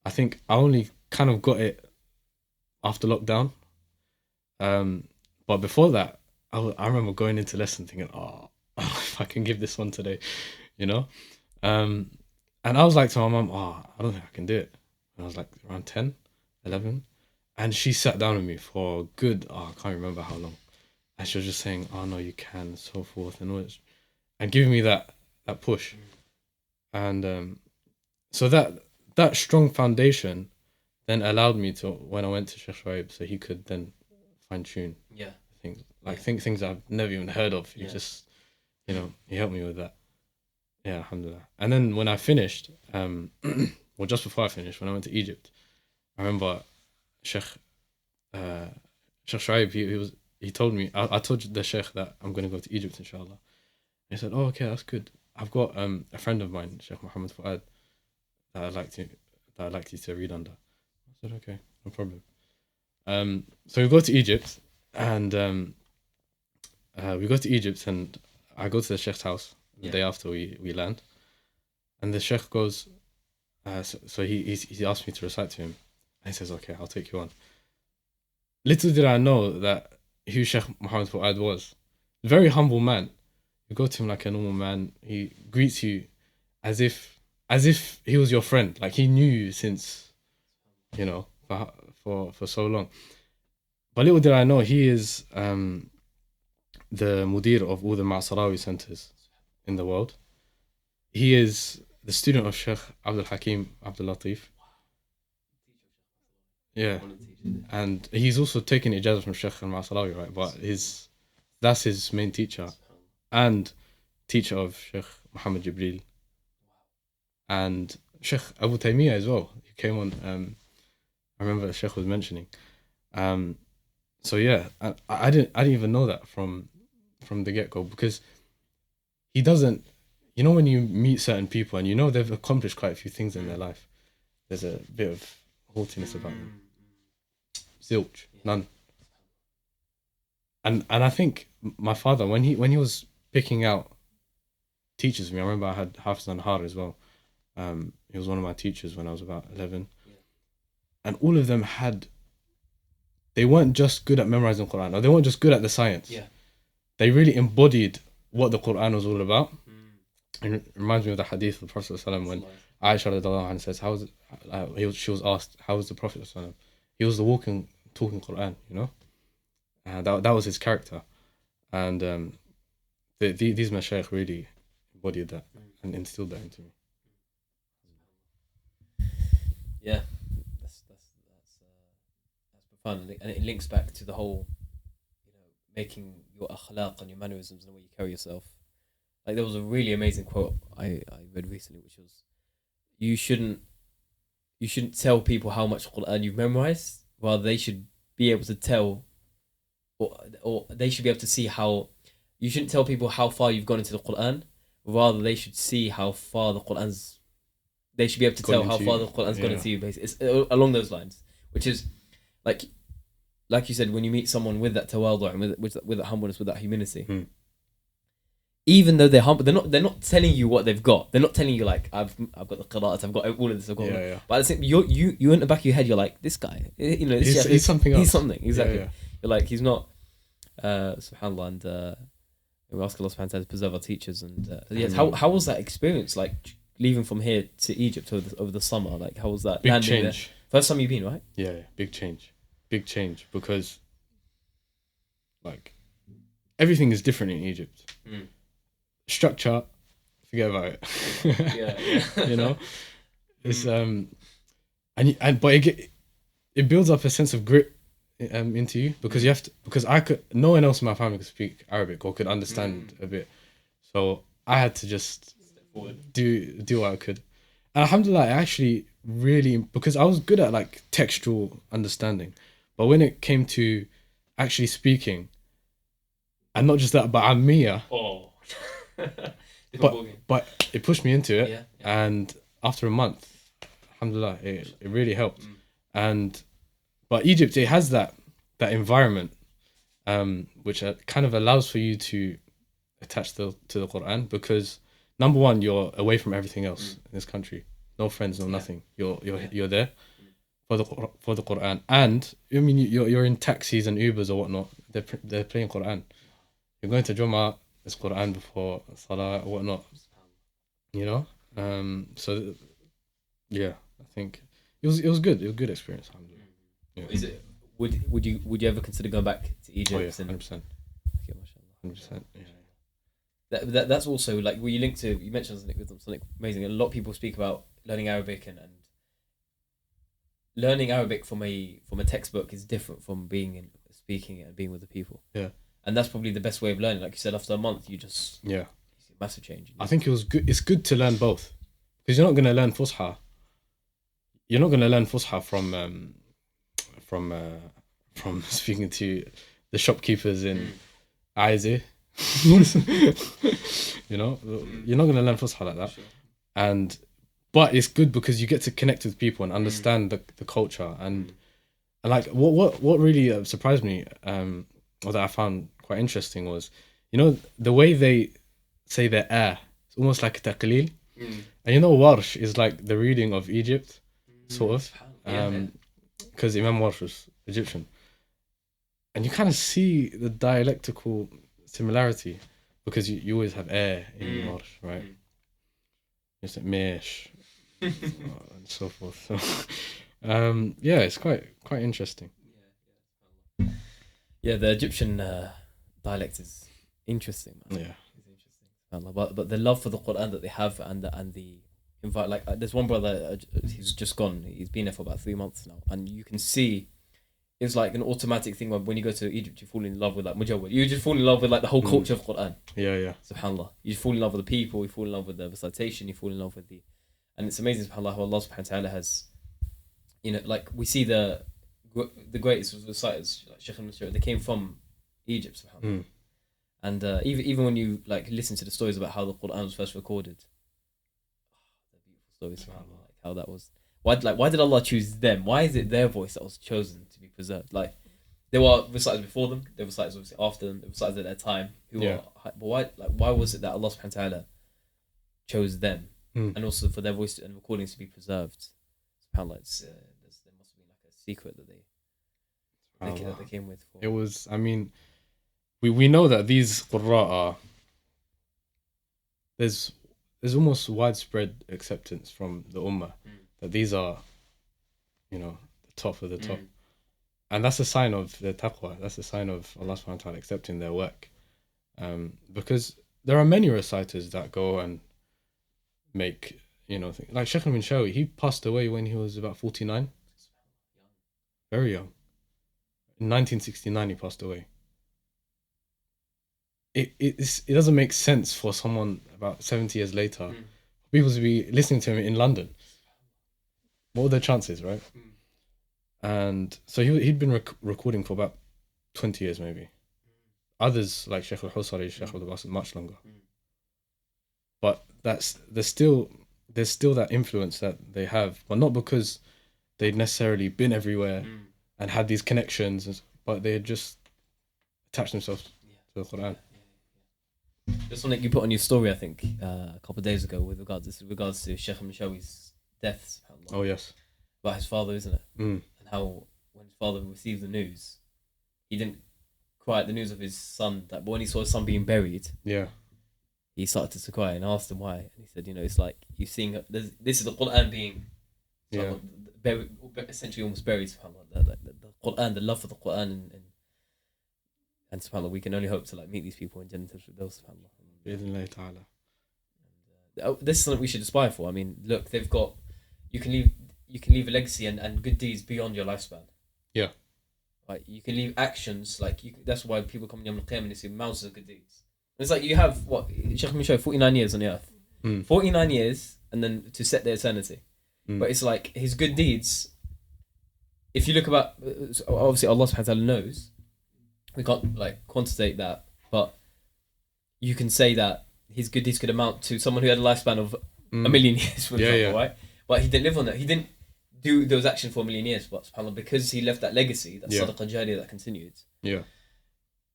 I think I only kind of got it after lockdown. But before that, I remember going into lesson thinking, oh, if I can give this one today, you know? And I was like to my mum, oh, I don't think I can do it. And I was like around 10, 11. And she sat down with me for a good, I can't remember how long. And she was just saying, oh, no, you can, and so forth. And giving me that push. And so that strong foundation then allowed me to, when I went to Sheikh Shuaib, so he could then fine tune things I've never even heard of. He just, you know, he helped me with that. Yeah, alhamdulillah. And then when I finished, well, just before I finished, when I went to Egypt, I remember Sheikh Shuaib, he told me, I told the Sheikh that I'm going to go to Egypt, inshallah. He said, oh, okay, that's good. I've got a friend of mine, Sheikh Muhammad Fuad, that I'd like you to read under. I said, okay, no problem. So we go to Egypt, and I go to the Sheikh's house the day after we land, and the Sheikh goes, so he asked me to recite to him, and he says, okay, I'll take you on. Little did I know that who Sheikh Muhammad Fuad was. Very humble man. You go to him like a normal man. He greets you as if he was your friend. Like he knew you since, you know, for so long. But little did I know, he is the mudir of all the Ma'sarawi centers in the world. He is the student of Sheikh Abdul Hakim Abdul Latif. Yeah. And he's also taken Ijazah from Sheikh al-Ma'sarawi, right? But that's his main teacher. And teacher of Sheikh Muhammad Jibril. And Sheikh Abu Taymiyyah as well. He came on, I remember the Sheikh was mentioning. So yeah, I didn't even know that from the get-go, because he doesn't, you know, when you meet certain people and you know they've accomplished quite a few things in their life, there's a bit of haughtiness about them. Zilch, none. And I think my father, when he was picking out teachers for me, I remember I had Hifdh as well. He was one of my teachers when I was about 11. And all of them they weren't just good at memorizing Qur'an, or they weren't just good at the science. Yeah. They really embodied what the Qur'an was all about. And it reminds me of the hadith of the Prophet ﷺ when Aisha radiallahu anha says, she was asked, how was the Prophet ﷺ? He was the walking, talking Qur'an, you know? That was his character. And these mashayikh really embodied that and instilled that into me. Yeah, that's profound, and it links back to the whole, you know, making your akhlaq and your mannerisms and the way you carry yourself. Like, there was a really amazing quote I read recently, which was, you shouldn't tell people how much Qur'an you've memorized, rather they should be able to tell, or they should be able to see how. You shouldn't tell people how far you've gone into the Qur'an, rather they should see how far the Qur'an's. They should be able to tell how far the Qur'an's gone into you, basically. It's along those lines, which is like you said, when you meet someone with that tawadu and with that humbleness, with that humility, even though they're humble, they're not telling you what they've got. They're not telling you like, I've got the qira'at, I've got all of this, I've got. Yeah. But at the same, you in the back of your head, you're like, this guy, you know, he's something else. He's something, exactly. Yeah. You're like, he's not. Subhanallah, and we ask Allah subhanahu wa ta'ala to preserve our teachers. And yes, how was that experience, like leaving from here to Egypt over the summer? Like, how was that? Big change. There? First time you've been, right? Yeah, big change because like everything is different in Egypt. Structure, forget about it. Yeah. You know, it's but it builds up a sense of grit into you, because you have to, because no one else in my family could speak Arabic or could understand a bit, so I had to just do what I could. And alhamdulillah, I actually really, because I was good at like textual understanding, but when it came to actually speaking, and not just that, but Ammiya, but it pushed me into it. And after a month, alhamdulillah, it really helped. But Egypt, it has that environment, which kind of allows for you to attach to the Qur'an, because number one, you're away from everything else in this country. No friends, no nothing. You're there for the Qur'an, and I mean you're in taxis and Ubers or whatnot. They're playing Qur'an. You're going to Jummah, there's Qur'an before Salah or whatnot. You know, so yeah, I think it was good. It was a good experience. Yeah. Is it? Would you ever consider going back to Egypt? Oh yeah, 100%. Okay, mashallah. 100%. Yeah. That's also like, were you linked to? You mentioned something amazing. A lot of people speak about learning Arabic and learning Arabic from a textbook is different from speaking it and being with the people. Yeah. And that's probably the best way of learning. Like you said, after a month, you see a massive change. I think it was good. It's good to learn both, because you're not going to learn Fusha. You're not going to learn Fusha from speaking to the shopkeepers in Aize. You know, you're not going to learn Fusha like that. Sure. But it's good because you get to connect with people and understand the culture. And like what really surprised me, or that I found quite interesting, was, you know, the way they say their it's almost like a taqleel. And you know, Warsh is like the reading of Egypt, sort of, because Imam Warsh was Egyptian, and you kind of see the dialectical similarity, because you always have in Warsh, right? You say mesh, and so forth. So, yeah, it's quite interesting. Yeah, the Egyptian dialect is interesting, man. Yeah, it's interesting. But the love for the Qur'an that they have, and the invite, like there's one brother, he's just gone. He's been there for about 3 months now, and you can see it's like an automatic thing. When you go to Egypt, you fall in love with like Mujawwid. You just fall in love with like the whole culture of Qur'an. Yeah. Subhanallah. You fall in love with the people. You fall in love with the recitation. You fall in love with and it's amazing, subhanallah, how Allah subhanahu wa ta'ala has, you know, like we see the greatest reciters, like Sheikh al-Masri, they came from Egypt, subhanallah. And even when you like listen to the stories about how the Qur'an was first recorded, the beautiful stories, subhanallah, like how that was. Why did Allah choose them? Why is it their voice that was chosen to be preserved? Like, there were reciters before them, there were reciters obviously after them, there were reciters at their time but why was it that Allah subhanahu wa ta'ala chose them, and also for their voice and recordings to be preserved? SubhanAllah, there must have been like a secret that they came with. It was, I mean, we know that these Qurra are, there's almost widespread acceptance from the Ummah that these are, you know, the top of the top. And that's a sign of their taqwa. That's a sign of Allah subhanahu wa ta'ala accepting their work. Because there are many reciters that go and make, you know, like Sheikh al-Minshawi, he passed away when he was about 49. Very young. In 1969 he passed away. It doesn't make sense for someone about 70 years later, people to be listening to him in London. What were the chances, right? And so he'd been recording for about 20 years maybe. Others like Sheikh al-Husari, Sheikh al-Basit, much longer. But there's still that influence that they have, but not because they'd necessarily been everywhere and had these connections, but they had just attached themselves to the Qur'an. There's something you put on your story, I think, a couple of days ago with regards to Sheikh al-Mishawi's death. Oh yes. About his father, isn't it? And how when his father received the news, he didn't cry at the news of his son, but when he saw his son being buried, he started to cry, and I asked him why, and he said, it's like you're seeing this is the Qur'an being buried, essentially almost buried. SubhanAllah, the Qur'an, the love for the Qur'an, and SubhanAllah, we can only hope to like meet these people in Jannah al-Firdaus, SubhanAllah. This is something we should aspire for. I mean, look, they've got you can leave a legacy and good deeds beyond your lifespan. Yeah. Like you can leave actions that's why people come in Yawm al-Qiyamah and they see mountains of good deeds. It's like you have Sheikh Misho 49 years on the earth. 49 years and then to set the eternity. But it's like his good deeds, if you look about, obviously Allah subhanahu wa ta'ala knows, we can't like quantitate that, but you can say that his good deeds could amount to someone who had a lifespan of a million years, for example, right? But he didn't live on that. He didn't do those actions for a million years, but subhanAllah, because he left that legacy, that sadaqah jariyah that continued. Yeah.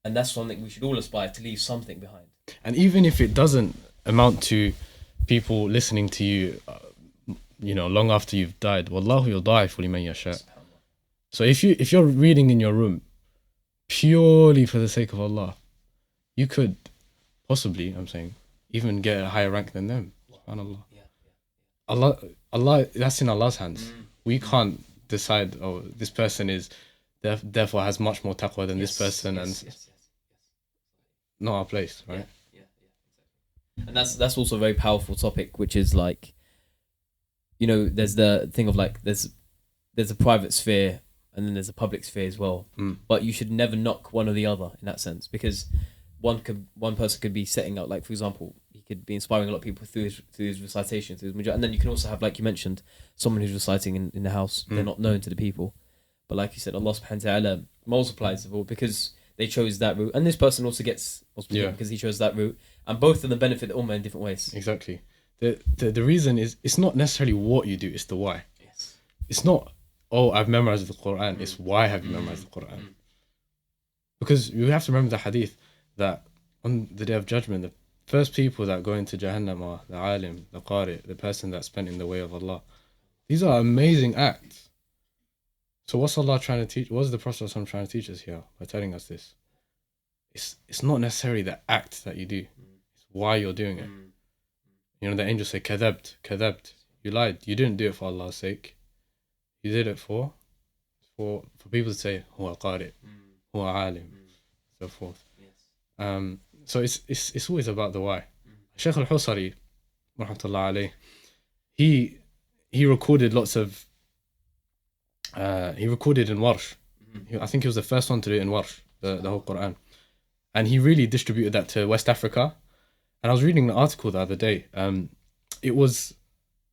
And that's something we should all aspire to leave something behind. And even if it doesn't amount to people listening to you, long after you've died, wallahu yudaifu liman yasha. So if you're reading in your room purely for the sake of Allah, you could possibly, I'm saying, even get a higher rank than them. SubhanAllah. Allah, that's in Allah's hands. We can't decide, this person is therefore has much more taqwa than this person, not our place, right? Yeah, exactly. And that's also a very powerful topic, which is like, there's the thing of like there's a private sphere and then there's a public sphere as well. But you should never knock one or the other in that sense, because one person could be setting out, like for example, he could be inspiring a lot of people through his recitation, and then you can also have, like you mentioned, someone who's reciting in the house. They're not known to the people, but like you said, Allah subhanahu wa ta'ala multiplies the all because they chose that route, and this person also gets because he chose that route, and both of them benefit the ummah in different ways. Exactly. The reason is, it's not necessarily what you do, it's the why. Yes. It's not, I've memorized the Qur'an, it's why have you memorized the Qur'an. Because you have to remember the hadith that on the Day of Judgment, the first people that go into Jahannam are the alim, the qari, the person that spent in the way of Allah. These are amazing acts. So what's Allah trying to teach? What's the Prophet trying to teach us here by telling us this? It's not necessarily the act that you do, it's why you're doing it. The angels say, kadhabt, you lied. You didn't do it for Allah's sake. You did it for people to say, huwa qari, huwa alim, so forth. So it's always about the why. Shaykh al-Husari, rahmatullah alayh, he recorded lots of, he recorded in Warsh. I think he was the first one to do it in Warsh, the whole Qur'an. And he really distributed that to West Africa. And I was reading an article the other day. It was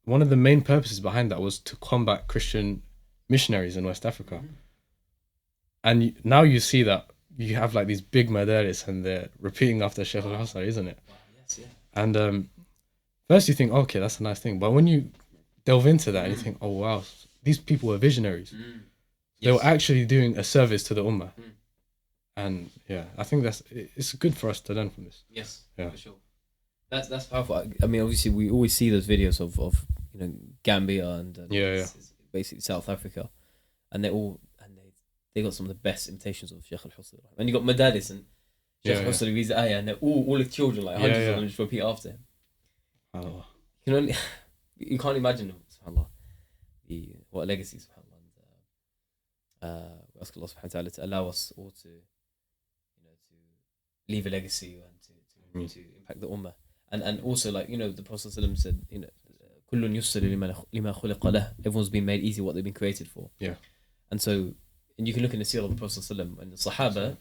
one of the main purposes behind that was to combat Christian missionaries in West Africa. And now you see that you have like these big madaris and they're repeating after Shaykh al-Husari, isn't it? Wow, yes, yeah. And first you think, okay, that's a nice thing. But when you delve into that and you think, oh wow, these people were visionaries. They were actually doing a service to the ummah. And yeah, I think it's good for us to learn from this. Yes, for sure. That's powerful. I mean, obviously, we always see those videos of Gambia and basically South Africa, and they got some of the best imitations of Shaykh al-Husari. And you got Madaris and Shaykh al-Husari reads the ayah, and they're all the children, like hundreds of them, just repeat after him. Oh. You can't imagine, subhanAllah, what a legacy, subhanAllah. We ask Allah subhanahu wa ta'ala to allow us all to leave a legacy and to impact the ummah. And also, like, the Prophet ﷺ said, كُلٌّ يُسَّرُ لِمَا خُلِقَ لَهُ. Everyone's been made easy what they've been created for. Yeah. And so, and you can look in the seerah of the Prophet ﷺ and the Sahaba,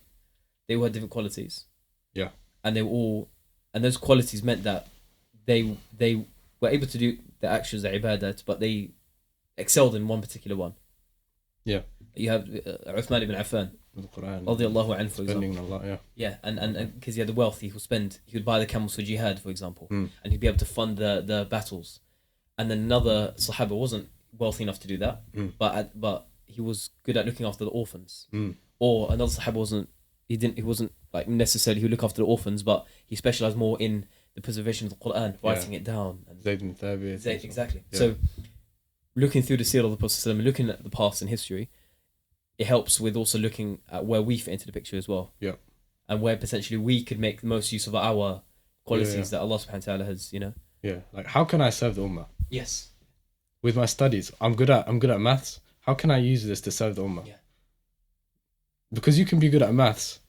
they all had different qualities. Yeah. And and those qualities meant that they were able to do the actions, the ibadat, but they excelled in one particular one. Yeah. You have Uthman ibn Affan, radiyallahu anhu, for example. And because he had the wealth, he would buy the camels for jihad, for example, and he'd be able to fund the battles. And then another Sahaba wasn't wealthy enough to do that, but he was good at looking after the orphans. Or another Sahaba he wasn't like necessarily he would look after the orphans, but he specialized more in the preservation of the Qur'an, writing it down. And Zayd bin Thabit. Exactly. Yeah. So looking through the seerah of the Prophet, looking at the past and history, it helps with also looking at where we fit into the picture as well. Yeah. and where potentially we could make the most use of our qualities that Allah subhanahu wa ta'ala has, Yeah, like how can I serve the ummah? Yes. With my studies, I'm good at maths. How can I use this to serve the ummah? Yeah. Because you can be good at maths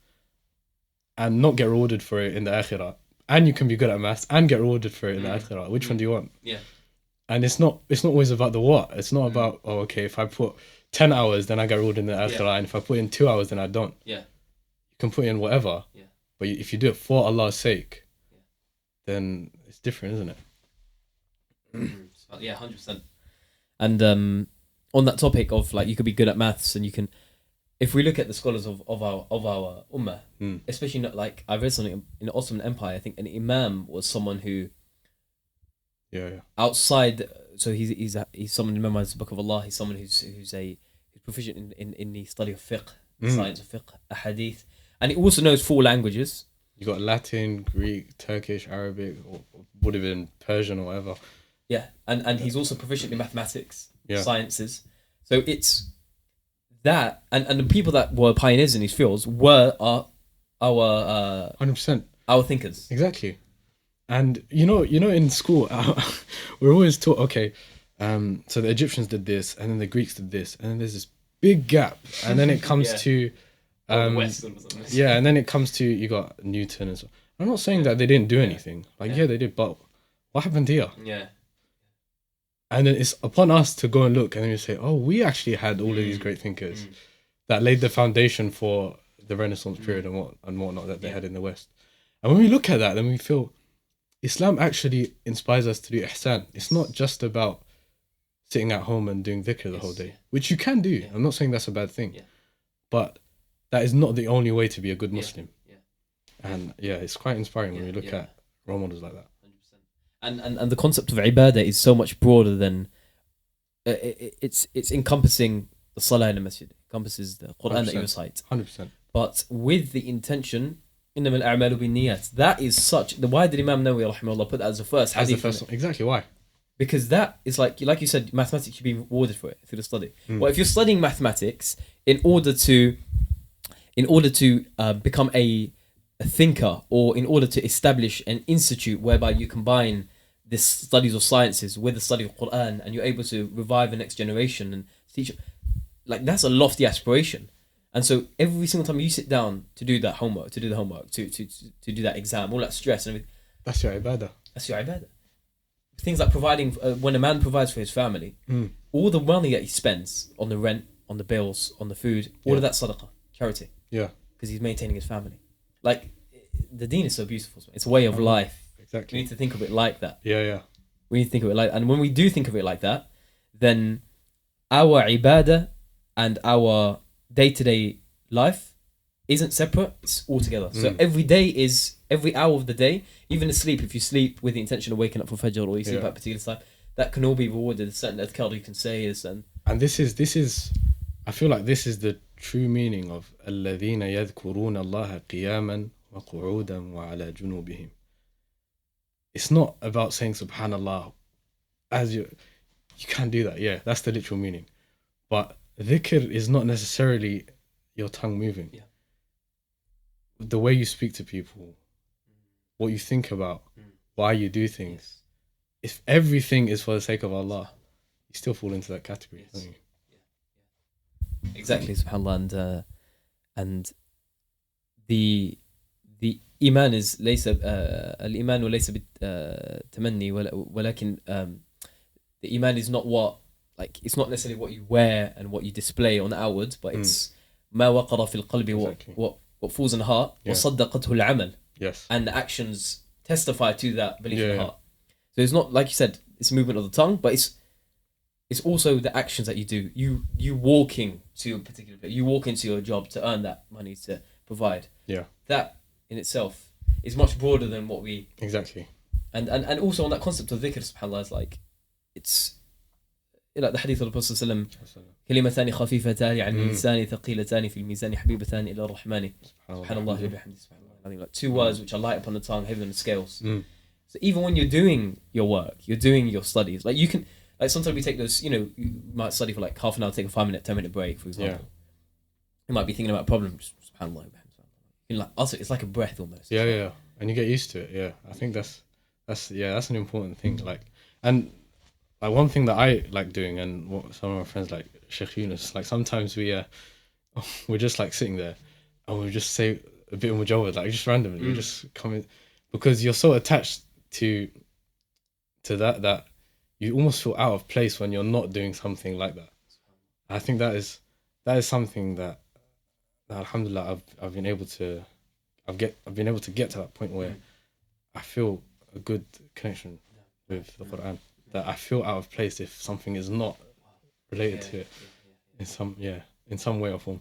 and not get rewarded for it in the akhirah, and you can be good at maths and get rewarded for it in the akhirah. Which one do you want? Yeah. And it's not always about the what. It's not about, oh, okay, if I put 10 hours, then I get rewarded in the akhirah, and if I put in 2 hours, then I don't. Yeah. You can put in whatever. Yeah. But if you do it for Allah's sake, then it's different, isn't it? Yeah, 100%. And on that topic of like, you could be good at maths, and you can, if we look at the scholars of our ummah, especially not like, I read something in the Ottoman Empire. I think an imam was someone who, outside. So he's someone who memorized the Book of Allah. He's someone who's proficient in the study of fiqh, the science of fiqh, hadith, and he also knows 4 languages. You got Latin, Greek, Turkish, Arabic, or would have been Persian or whatever. Yeah, and he's also proficient in mathematics, Yeah. sciences. So it's that, and the people that were pioneers in these fields were our 100%. our thinkers. Exactly. And you know, in school, we're always taught, okay, so the Egyptians did this, and then the Greeks did this, and then there's this big gap, and then it comes to, Western or something. yeah, and then it comes to, you got Newton and so. I'm not saying that they didn't do anything. Like, yeah, they did, but what happened here? Yeah. And then it's upon us to go and look, and then you say, oh, we actually had all of these great thinkers that laid the foundation for the Renaissance period and whatnot that they had in the West. And when we look at that, then we feel Islam actually inspires us to do ihsan. It's not just about sitting at home and doing dhikr the whole day, which you can do. I'm not saying that's a bad thing, but that is not the only way to be a good Muslim. And it's quite inspiring when we look at role models like that. And the concept of ibadah is so much broader than it's encompassing the salah in the masjid, encompasses the Qur'an that you recite. 100%. But with the intention, إنما الأعمال بالنيات. That is such. Why did Imam Nawawi rahimahullah put that as the first hadith? As the first one. Exactly, why? Because that is like you said, mathematics should be rewarded for it through the study. Well, if you're studying mathematics in order to become a thinker, or in order to establish an institute whereby you combine the studies of sciences with the study of Qur'an, and you're able to revive the next generation and teach, like, that's a lofty aspiration. And so every single time you sit down to do that homework, to do that exam, all that stress and everything, that's your ibadah. That's your ibadah. Things like providing, when a man provides for his family, all the money that he spends on the rent, on the bills, on the food, all of that sadaqah, charity. Yeah. Because he's maintaining his family. Like, the deen is so beautiful. It's a way of life. Exactly. We need to think of it like that. Yeah. We need to think of it like, and when we do think of it like that, then our ibadah and our day-to-day life isn't separate, it's all together. So every hour of the day, even the sleep, if you sleep with the intention of waking up for Fajr, or you sleep at a particular time, that can all be rewarded. There's certain adhkar you can say and this is I feel like this is the true meaning of الذين يذكرون الله قياما وقعودا وعلى جنوبهم. It's not about saying subhanallah as you can't do that. Yeah, that's the literal meaning. But dhikr is not necessarily your tongue moving. Yeah. The way you speak to people, what you think about, why you do things. If everything is for the sake of Allah, you still fall into that category, don't you? Exactly, subhanallah. And the iman is ليس الإيمان وليس بالتمني ولكن the iman is not it's not necessarily what you wear and what you display on the outwards, but it's ما وقر في القلب, what falls in the heart, وصدقته العمل. Yes. And the actions testify to that belief in the heart. So it's not, like you said, it's a movement of the tongue, but it's also the actions that you do. You walking to a particular place, you walk into your job to earn that money to provide. Yeah. That in itself is much broader than what we... Exactly. And also on that concept of dhikr, subhanAllah, is like, it's like the hadith of the Prophet sallallahu alaihi wasallam, كلمتان خفيفتان عن اللسان ثقيلتان في الميزان حبيبتان إلى الرحمن سبحان الله وبحمده سبحان الله. I think like 2 words which are light upon the tongue, heavy on the scales. So even when you're doing your work, you're doing your studies, like you can, like sometimes we take those, you might study for like half an hour, take a 5-minute, 10-minute break, for example. You might be thinking about a problem, just subhanallah, it's like a breath almost. Yeah. And you get used to it. Yeah. I think that's an important thing. Like, and like one thing that I like doing, and what some of my friends like Sheikh Yunus, like sometimes we're just like sitting there and we just say a bit of mujawwad, like just randomly, you just come in, because you're so attached to that you almost feel out of place when you're not doing something like that. I think that is something that alhamdulillah I've been able to get to that point where I feel a good connection with the Qur'an, that I feel out of place if something is not related to it in some way or form.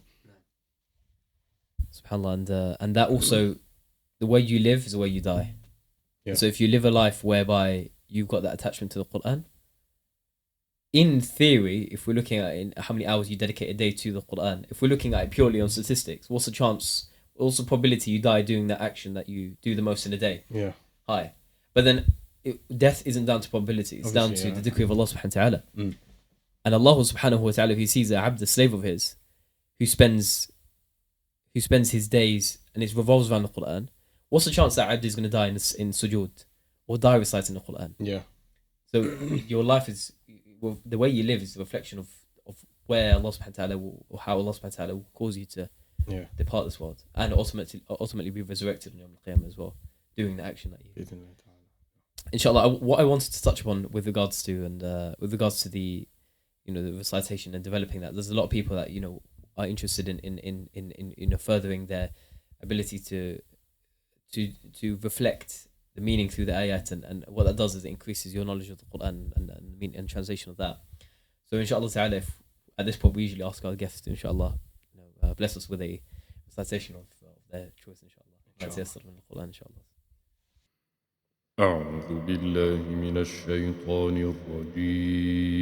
SubhanAllah, and that also, the way you live is the way you die. Yeah. So if you live a life whereby you've got that attachment to the Qur'an, in theory, if we're looking at how many hours you dedicate a day to the Qur'an, if we're looking at it purely on statistics, what's the probability you die doing that action that you do the most in a day? Yeah. High. But then death isn't down to probability, it's Obviously, down to the decree of Allah subhanahu wa ta'ala. Mm. And Allah subhanahu wa ta'ala, who sees a abd, a slave of his, who spends his days and it revolves around the Qur'an, what's the chance that abd is going to die in sujood or die reciting the Qur'an? Yeah. So your life is, the way you live is a reflection of where Allah subhanahu wa ta'ala or how Allah subhanahu wa ta'ala will cause you to depart this world and ultimately be resurrected on Yawm al-Qiyamah as well, doing the action that you. Inshallah, what I wanted to touch upon with regards to the the recitation and developing that, there's a lot of people that are interested in furthering their ability to reflect the meaning through the ayat, and what that does is it increases your knowledge of the Qur'an and translation of that. So inshallah ta'ala, if at this point we usually ask our guests to inshallah bless us with a recitation of their choice inshallah. أعوذ بالله من الشيطان الرجيم.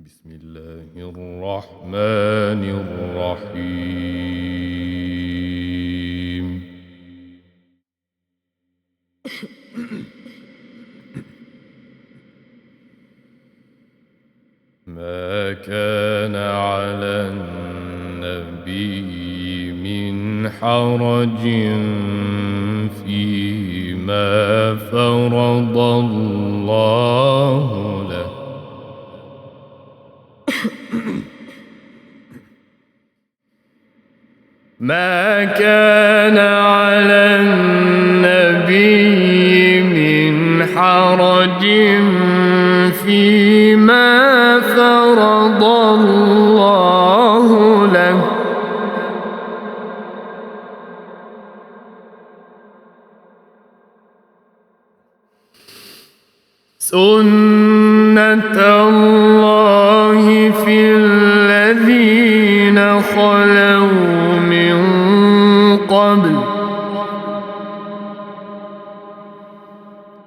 بسم الله الرحمن الرحيم. ما كان على النبي من حرج فيما فرض الله له. ما كان على النبي من حرج فيما فرض الله له. سنة الله في الذين خلوا من قبل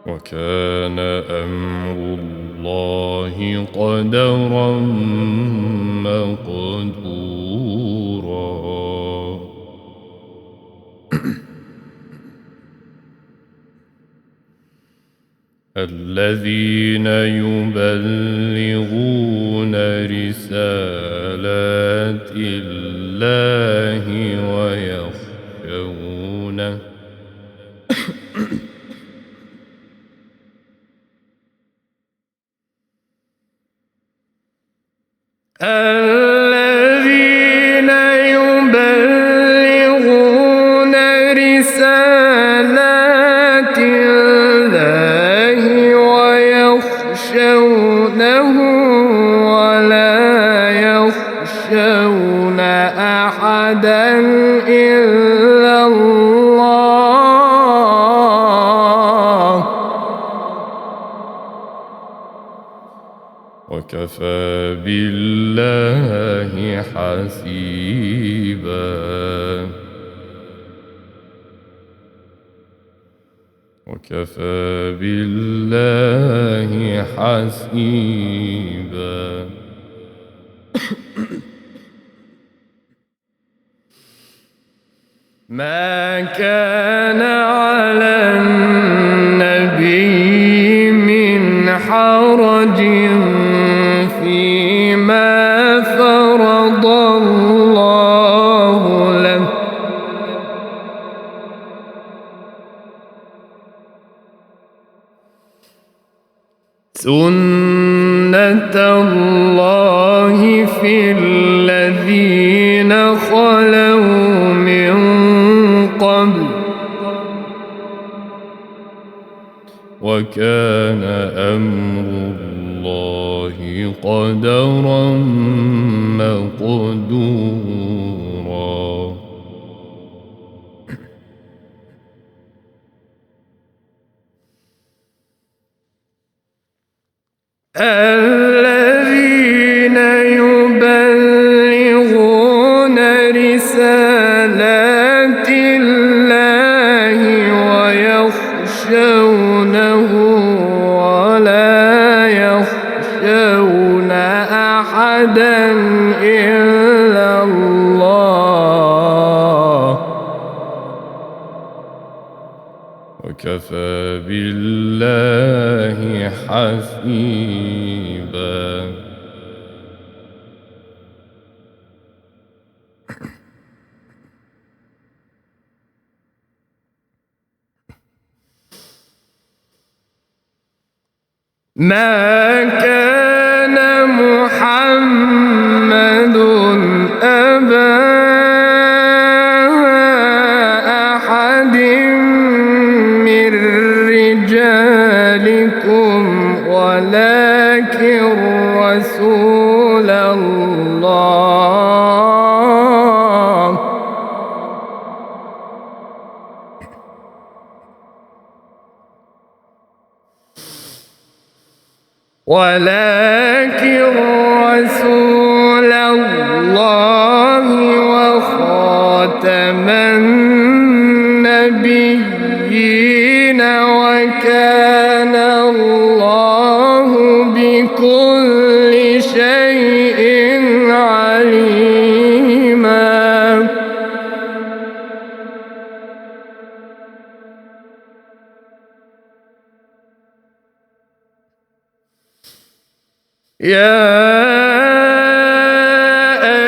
وكان أمر الله قدرا مقدورا. الذين يبلغون رسالات الله ويخشونه الذين يبلغون رسالات الله ويخشونه ولا يخشون أحدا إلا الله وكفى بالله حسيبا. وكفى بالله حسيبا. ما كان على النبي من حرج فيما سنة الله في الذين خلوا من قبل وكان أمر الله قدرا مقدورا الذين يبلغون رسالات الله ويخشونه ولا يخشون أحدا إلا الله وكفى بالله حسيبا ما كان محمد أبا أحد من رجالكم ولكن رسول الله وخاتم النبيين وكان الله بكل شيء عليما يا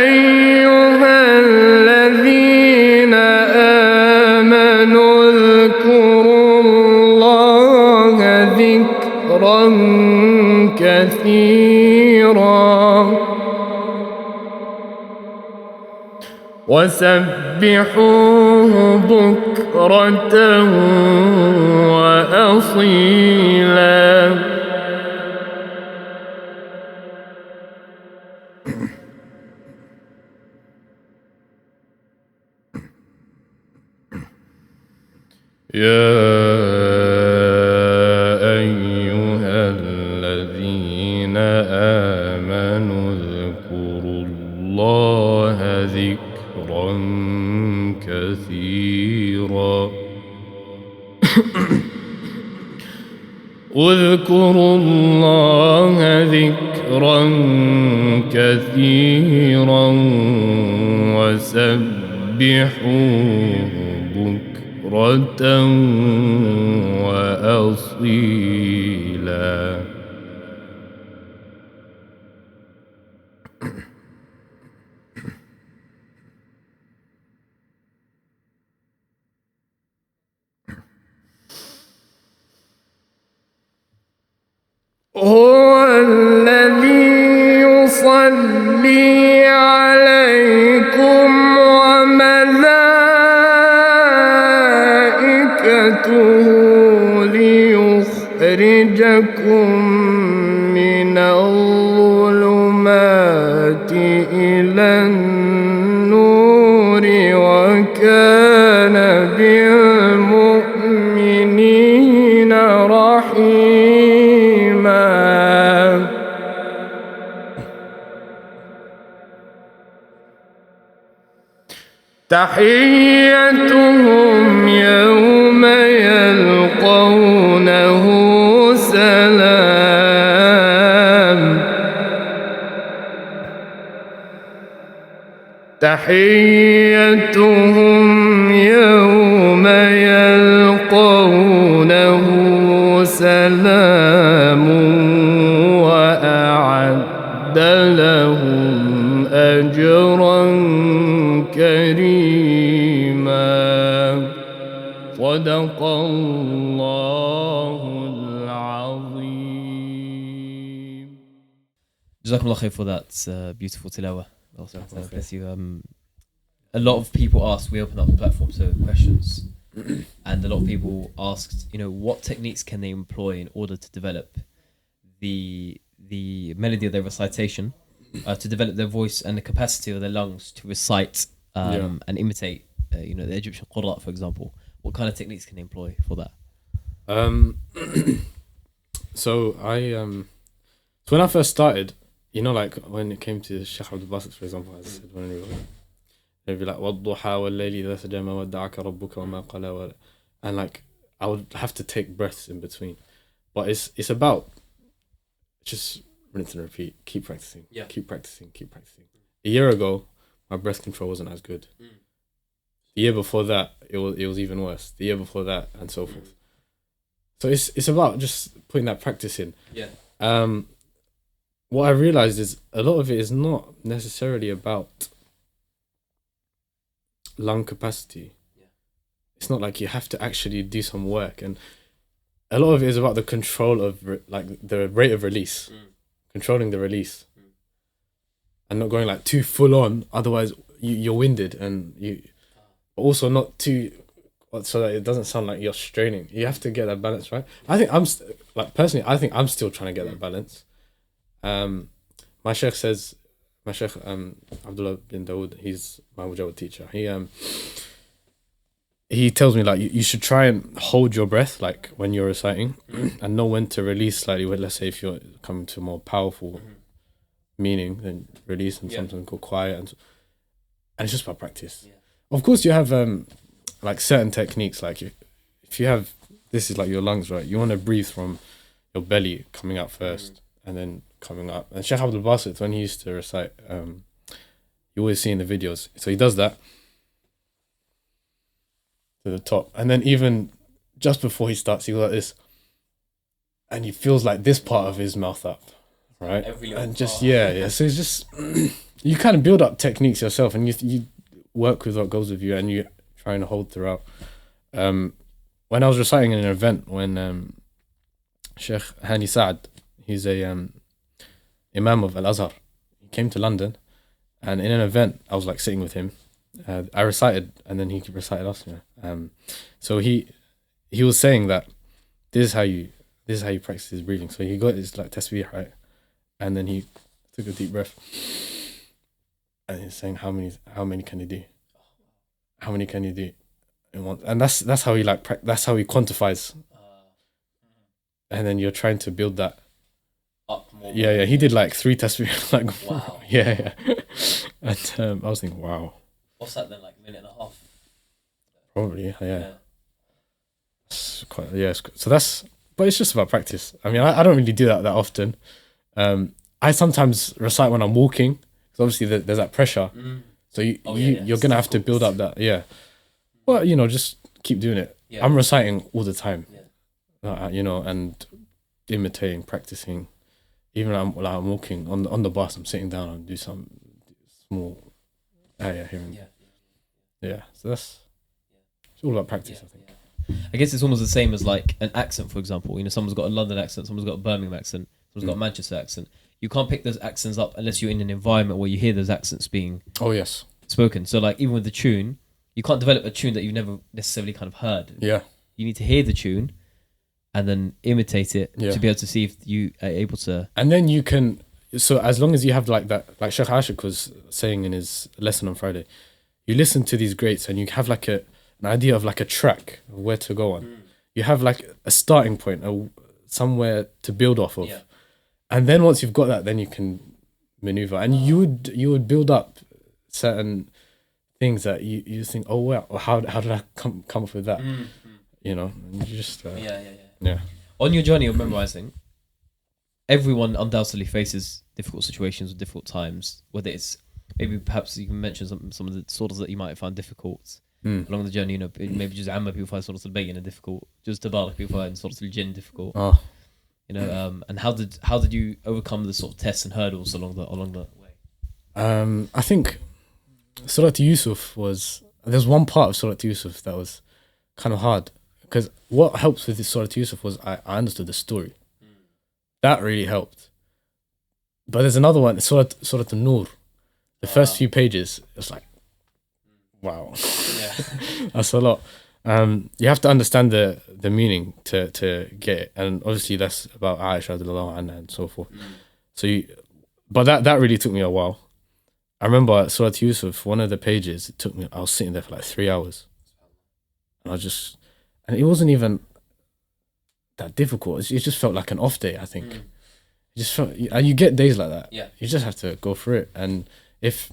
أيها الذين آمنوا اذكروا الله ذكرا كثيرا وسبحوه بكرة وأصيلا يا أيها الذين آمنوا اذكروا الله ذكرا كثيرا اذكروا الله ذكرا كثيرا وسبحوه بكرة وأصيلا هو الذي يصلي عليكم وملائكته ليخرجكم من الظلمات إلى النور وكان بالمؤمنين رحيما تحيتهم يوم يلقونه سلام تحيتهم يوم يلقونه سلام وأعد لهم أجرا كريما صدق الله العظيم Jazakumullah khair for that beautiful tilawa. Also, bless you. A lot of people ask, we open up the platform to questions, and a lot of people asked, what techniques can they employ in order to develop the melody of their recitation, to develop their voice and the capacity of their lungs to recite and imitate, the Egyptian Qur'an, for example. What kind of techniques can they employ for that? So when I first started, like when it came to Sheikh Abdul Basit, for example, as I said, when they'd be like, وَالضُّحَى وَاللَّيْلِ إِذَا سَجَى مَا وَدَّعَكَ رَبُّكَ وَمَا قَلَى, and like I would have to take breaths in between, but it's about just rinse and repeat, keep practicing, keep practicing. A year ago, my breath control wasn't as good. The year before that, it was even worse. The year before that, and so forth. So it's about just putting that practice in. What I realized is a lot of it is not necessarily about lung capacity. It's not like you have to actually do some work, and a lot of it is about the control of the rate of release, controlling the release, and not going like too full on. Otherwise, you're winded, and also not too, so that it doesn't sound like you're straining. You have to get that balance right. I think personally, I think I'm still trying to get that balance. My sheikh Abdullah bin Dawoud, he's my Mujawwid teacher. He tells me like you should try and hold your breath like when you're reciting, and know when to release slightly. Let's say if you're coming to a more powerful meaning, then release, and something called quiet, and it's just about practice. Of course, you have like certain techniques. Like if you have, this is like your lungs, right? You want to breathe from your belly coming out first, and then coming up. And Sheikh Abdul Basit, when he used to recite, you always see in the videos. So he does that to the top, and then even just before he starts, he goes like this, and he feels like this part of his mouth up, right? And just So it's just you kind of build up techniques yourself, and you work with what goes with you, and you try and hold throughout. When I was reciting in an event, when Sheikh Hani Saad, he's a Imam of Al-Azhar, he came to London, and in an event I was like sitting with him. I recited, and then he recited us. So he was saying that this is how you practice his breathing. So he got his like tasbih, right, and then he took a deep breath, and he's saying how many can you do? How many can you do? And that's how he that's how he quantifies. And then you're trying to build that up more. Yeah. He did like 3 tasbih. Like Wow. Yeah. And I was thinking, wow. What's that then? Like a minute and a half? Probably, yeah. It's quite, so but it's just about practice. I mean, I don't really do that often. I sometimes recite when I'm walking, because obviously there's that pressure. So you're gonna have to build up that, Well, just keep doing it. I'm reciting all the time, and imitating, practicing. Even when I'm walking on the bus, I'm sitting down and do some small here and there. So it's all about practice, I think. I guess it's almost the same as like an accent, for example. Someone's got a London accent, someone's got a Birmingham accent, someone's got a Manchester accent. You can't pick those accents up unless you're in an environment where you hear those accents being spoken. So like even with the tune, you can't develop a tune that you've never necessarily kind of heard. Yeah. You need to hear the tune and then imitate it to be able to see if you are able to. And then you can, so as long as you have like that, like Sheikh Ashik was saying in his lesson on Friday, you listen to these greats and you have like an idea of like a track of where to go on. You have like a starting point, somewhere to build off of. Yeah. And then once you've got that, then you can maneuver. And you would build up certain things that you think, oh wow, how did I come up with that? And you just On your journey of memorizing, everyone undoubtedly faces difficult situations at difficult times. Whether it's maybe perhaps you can mention some of the surahs that you might have found difficult along the journey. Maybe just Amma people find surahs al-Bayyinah difficult, just Tabarak people find surahs al-Jinn difficult. And how did you overcome the sort of tests and hurdles along the way? I think Surah Yusuf there's one part of Surah Yusuf that was kind of hard, because what helps with this Surah Yusuf was I understood the story. That really helped. but there's another one, Surat An-Nur. The first few pages, it's like, wow, that's a lot. You have to understand the meaning to get it, and obviously that's about Aisha radiallahu anha and so forth. But that really took me a while. I remember Surat Yusuf, one of the pages, I was sitting there for like 3 hours, and it wasn't even that difficult. It just felt like an off day, I think. It just felt, and you get days like that. You just have to go through it, and if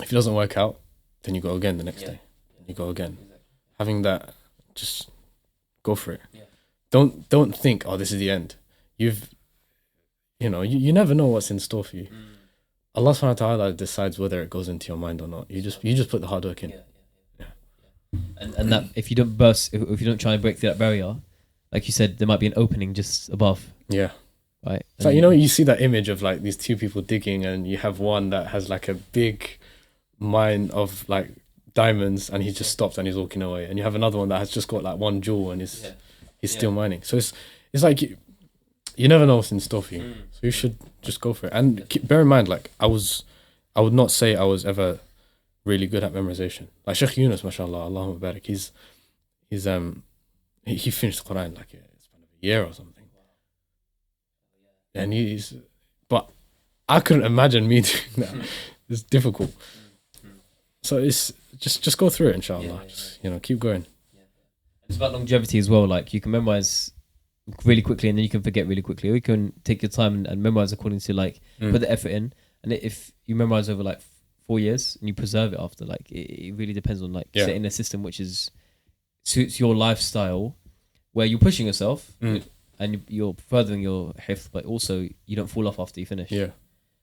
it doesn't work out, then you go again the next day. You go again. Having that, just go for it. Don't think, oh, this is the end. You never know what's in store for you. Allah subhanahu wa ta'ala decides whether it goes into your mind or not. You just put the hard work in. And that if you don't burst, if you don't try and break through that barrier, like you said, there might be an opening just above. Yeah. Right. So you see that image of like these two people digging, and you have one that has like a big mine of like diamonds, and he just stopped and he's walking away, and you have another one that has just got like one jewel and he's still mining. So it's like you never know what's in store for you. So you should just go for it. And bear in mind, like I would not say I was ever really good at memorization. Like Sheikh Yunus, mashallah, Allahumma barak, he finished the Qur'an like it's been a year or something. And but I couldn't imagine me doing that. It's difficult. So it's just go through it, inshallah. Just, keep going. It's about longevity as well. Like you can memorize really quickly, and then you can forget really quickly. Or you can take your time and memorize according to like put the effort in. And if you memorize over like 4 years and you preserve it after, like it really depends on like setting a system which suits your lifestyle, where you're pushing yourself and you're furthering your hifdh, but also you don't fall off after you finish.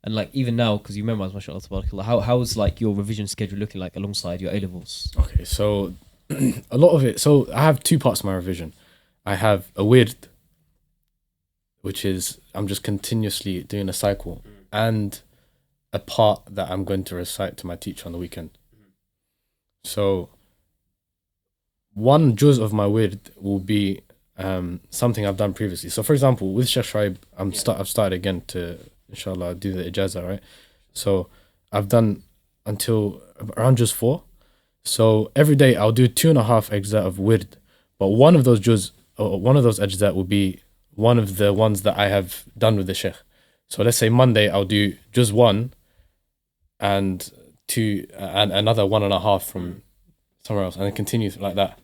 And like even now, because you memorize, mashallah, tabarakallah, how's like your revision schedule looking like alongside your A-levels? Okay, so a lot of it. So I have two parts of my revision. I have a wird, which is I'm just continuously doing a cycle, and a part that I'm going to recite to my teacher on the weekend. So one juz of my wird will be something I've done previously. So for example, with Sheikh Shuaib, I've started again to, inshallah, do the Ijazah, right? So I've done until around juz 4. So every day I'll do 2.5 ajza of wird, but one of those juz, or one of those ajza will be one of the ones that I have done with the Sheikh. So let's say Monday I'll do juz 1 and 2 and another 1.5 from somewhere else, and it continues like that.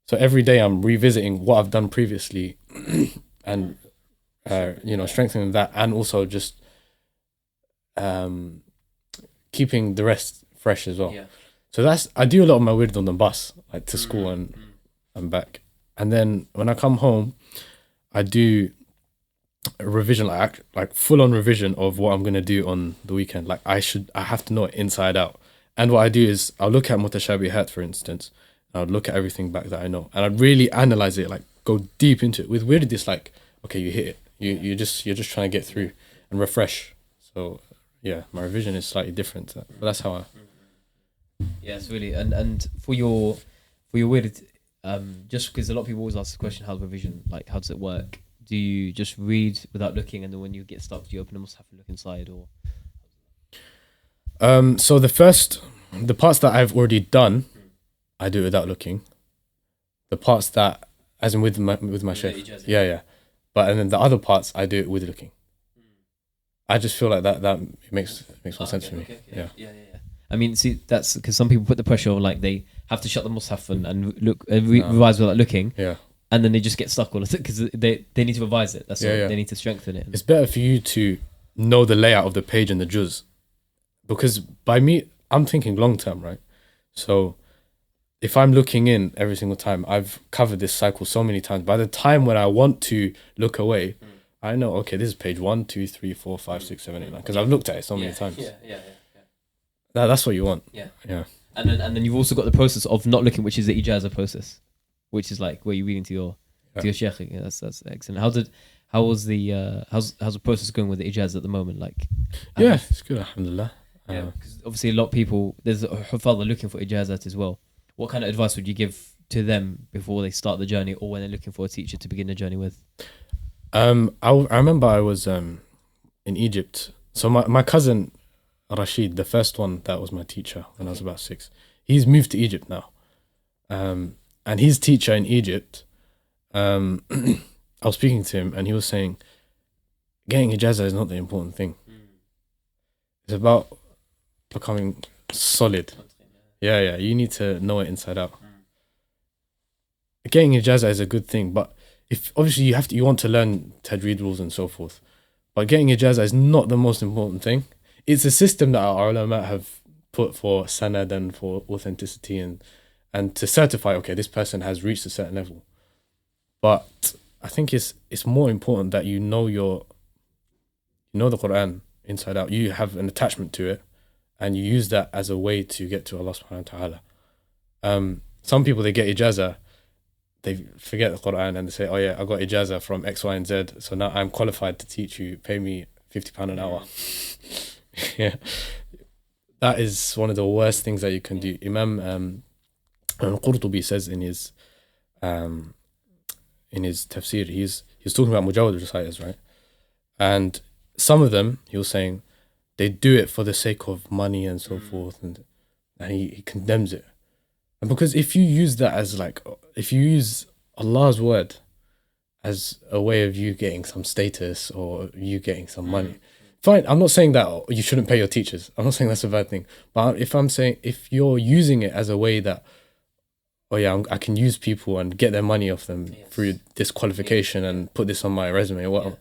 So every day I'm revisiting what I've done previously and strengthening that, and also just keeping the rest fresh as well. So I do a lot of my wird on the bus, like to school and back. And then when I come home, I do a revision, like full on revision of what I'm gonna do on the weekend. Like I have to know it inside out. And what I do is I'll look at mutashabihat, for instance, and I'll look at everything back that I know, and I'd really analyze it, like go deep into it. With wird, it's like, okay, you hit it. You're just trying to get through and refresh. So yeah, my revision is slightly different, but that's how I. Yes, really. And for your wird, just because a lot of people always ask the question, how's revision, like how does it work? Do you just read without looking, and then when you get stuck, do you open the mushaf and look inside, or? So the parts that I've already done, I do it without looking. The parts that, as in with my sheikh, but and then the other parts I do it with looking. I just feel like that makes more sense for me. Yeah. I mean, see, that's because some people put the pressure on, like they have to shut the mushaf and look revise without looking. Yeah. And then they just get stuck all of it because they need to revise it. That's all. They need to strengthen it. It's better for you to know the layout of the page and the juz, because by me, I'm thinking long term, right? So if I'm looking in every single time, I've covered this cycle so many times. By the time when I want to look away, I know, okay, this is page 1, 2, 3, 4, 5, 6, 7, 8, 9, because I've looked at it so many times. That's what you want. Yeah. And then you've also got the process of not looking, which is the Ijazah process, which is like where you're reading to your sheikh. Yeah, that's excellent. How's the process going with the Ijazah at the moment? Like, it's good, alhamdulillah. Because obviously a lot of people, there's a Hufadh looking for Ijazat as well. What kind of advice would you give to them before they start the journey, or when they're looking for a teacher to begin the journey with? I remember I was in Egypt. So my cousin Rashid, the first one that was my teacher when I was about 6, he's moved to Egypt now. And his teacher in Egypt, I was speaking to him and he was saying, getting Ijazah is not the important thing. It's about becoming solid. Yeah, you need to know it inside out. Getting Ijazah is a good thing, but if obviously you want to learn tajweed rules and so forth, but getting Ijazah is not the most important thing. It's a system that our ulama have put for sanad and for authenticity and to certify, okay, this person has reached a certain level. But I think it's more important that you know the Qur'an inside out. You have an attachment to it and you use that as a way to get to Allah subhanahu wa ta'ala. Some people, they get Ijazah, they forget the Qur'an and they say, oh yeah, I got Ijazah from X, Y, and Z, so now I'm qualified to teach you, pay me £50 an hour. Yeah, that is one of the worst things that you can do. Imam Qurtubi says in his tafsir, he's talking about Mujawwid reciters, right? And some of them, he was saying, they do it for the sake of money and so forth, and he condemns it. And because if you use that as if you use Allah's word as a way of you getting some status or you getting some money, fine, I'm not saying that you shouldn't pay your teachers. I'm not saying that's a bad thing. But if you're using it as a way that, oh yeah, I can use people and get their money off them through this qualification and put this on my resume or whatever.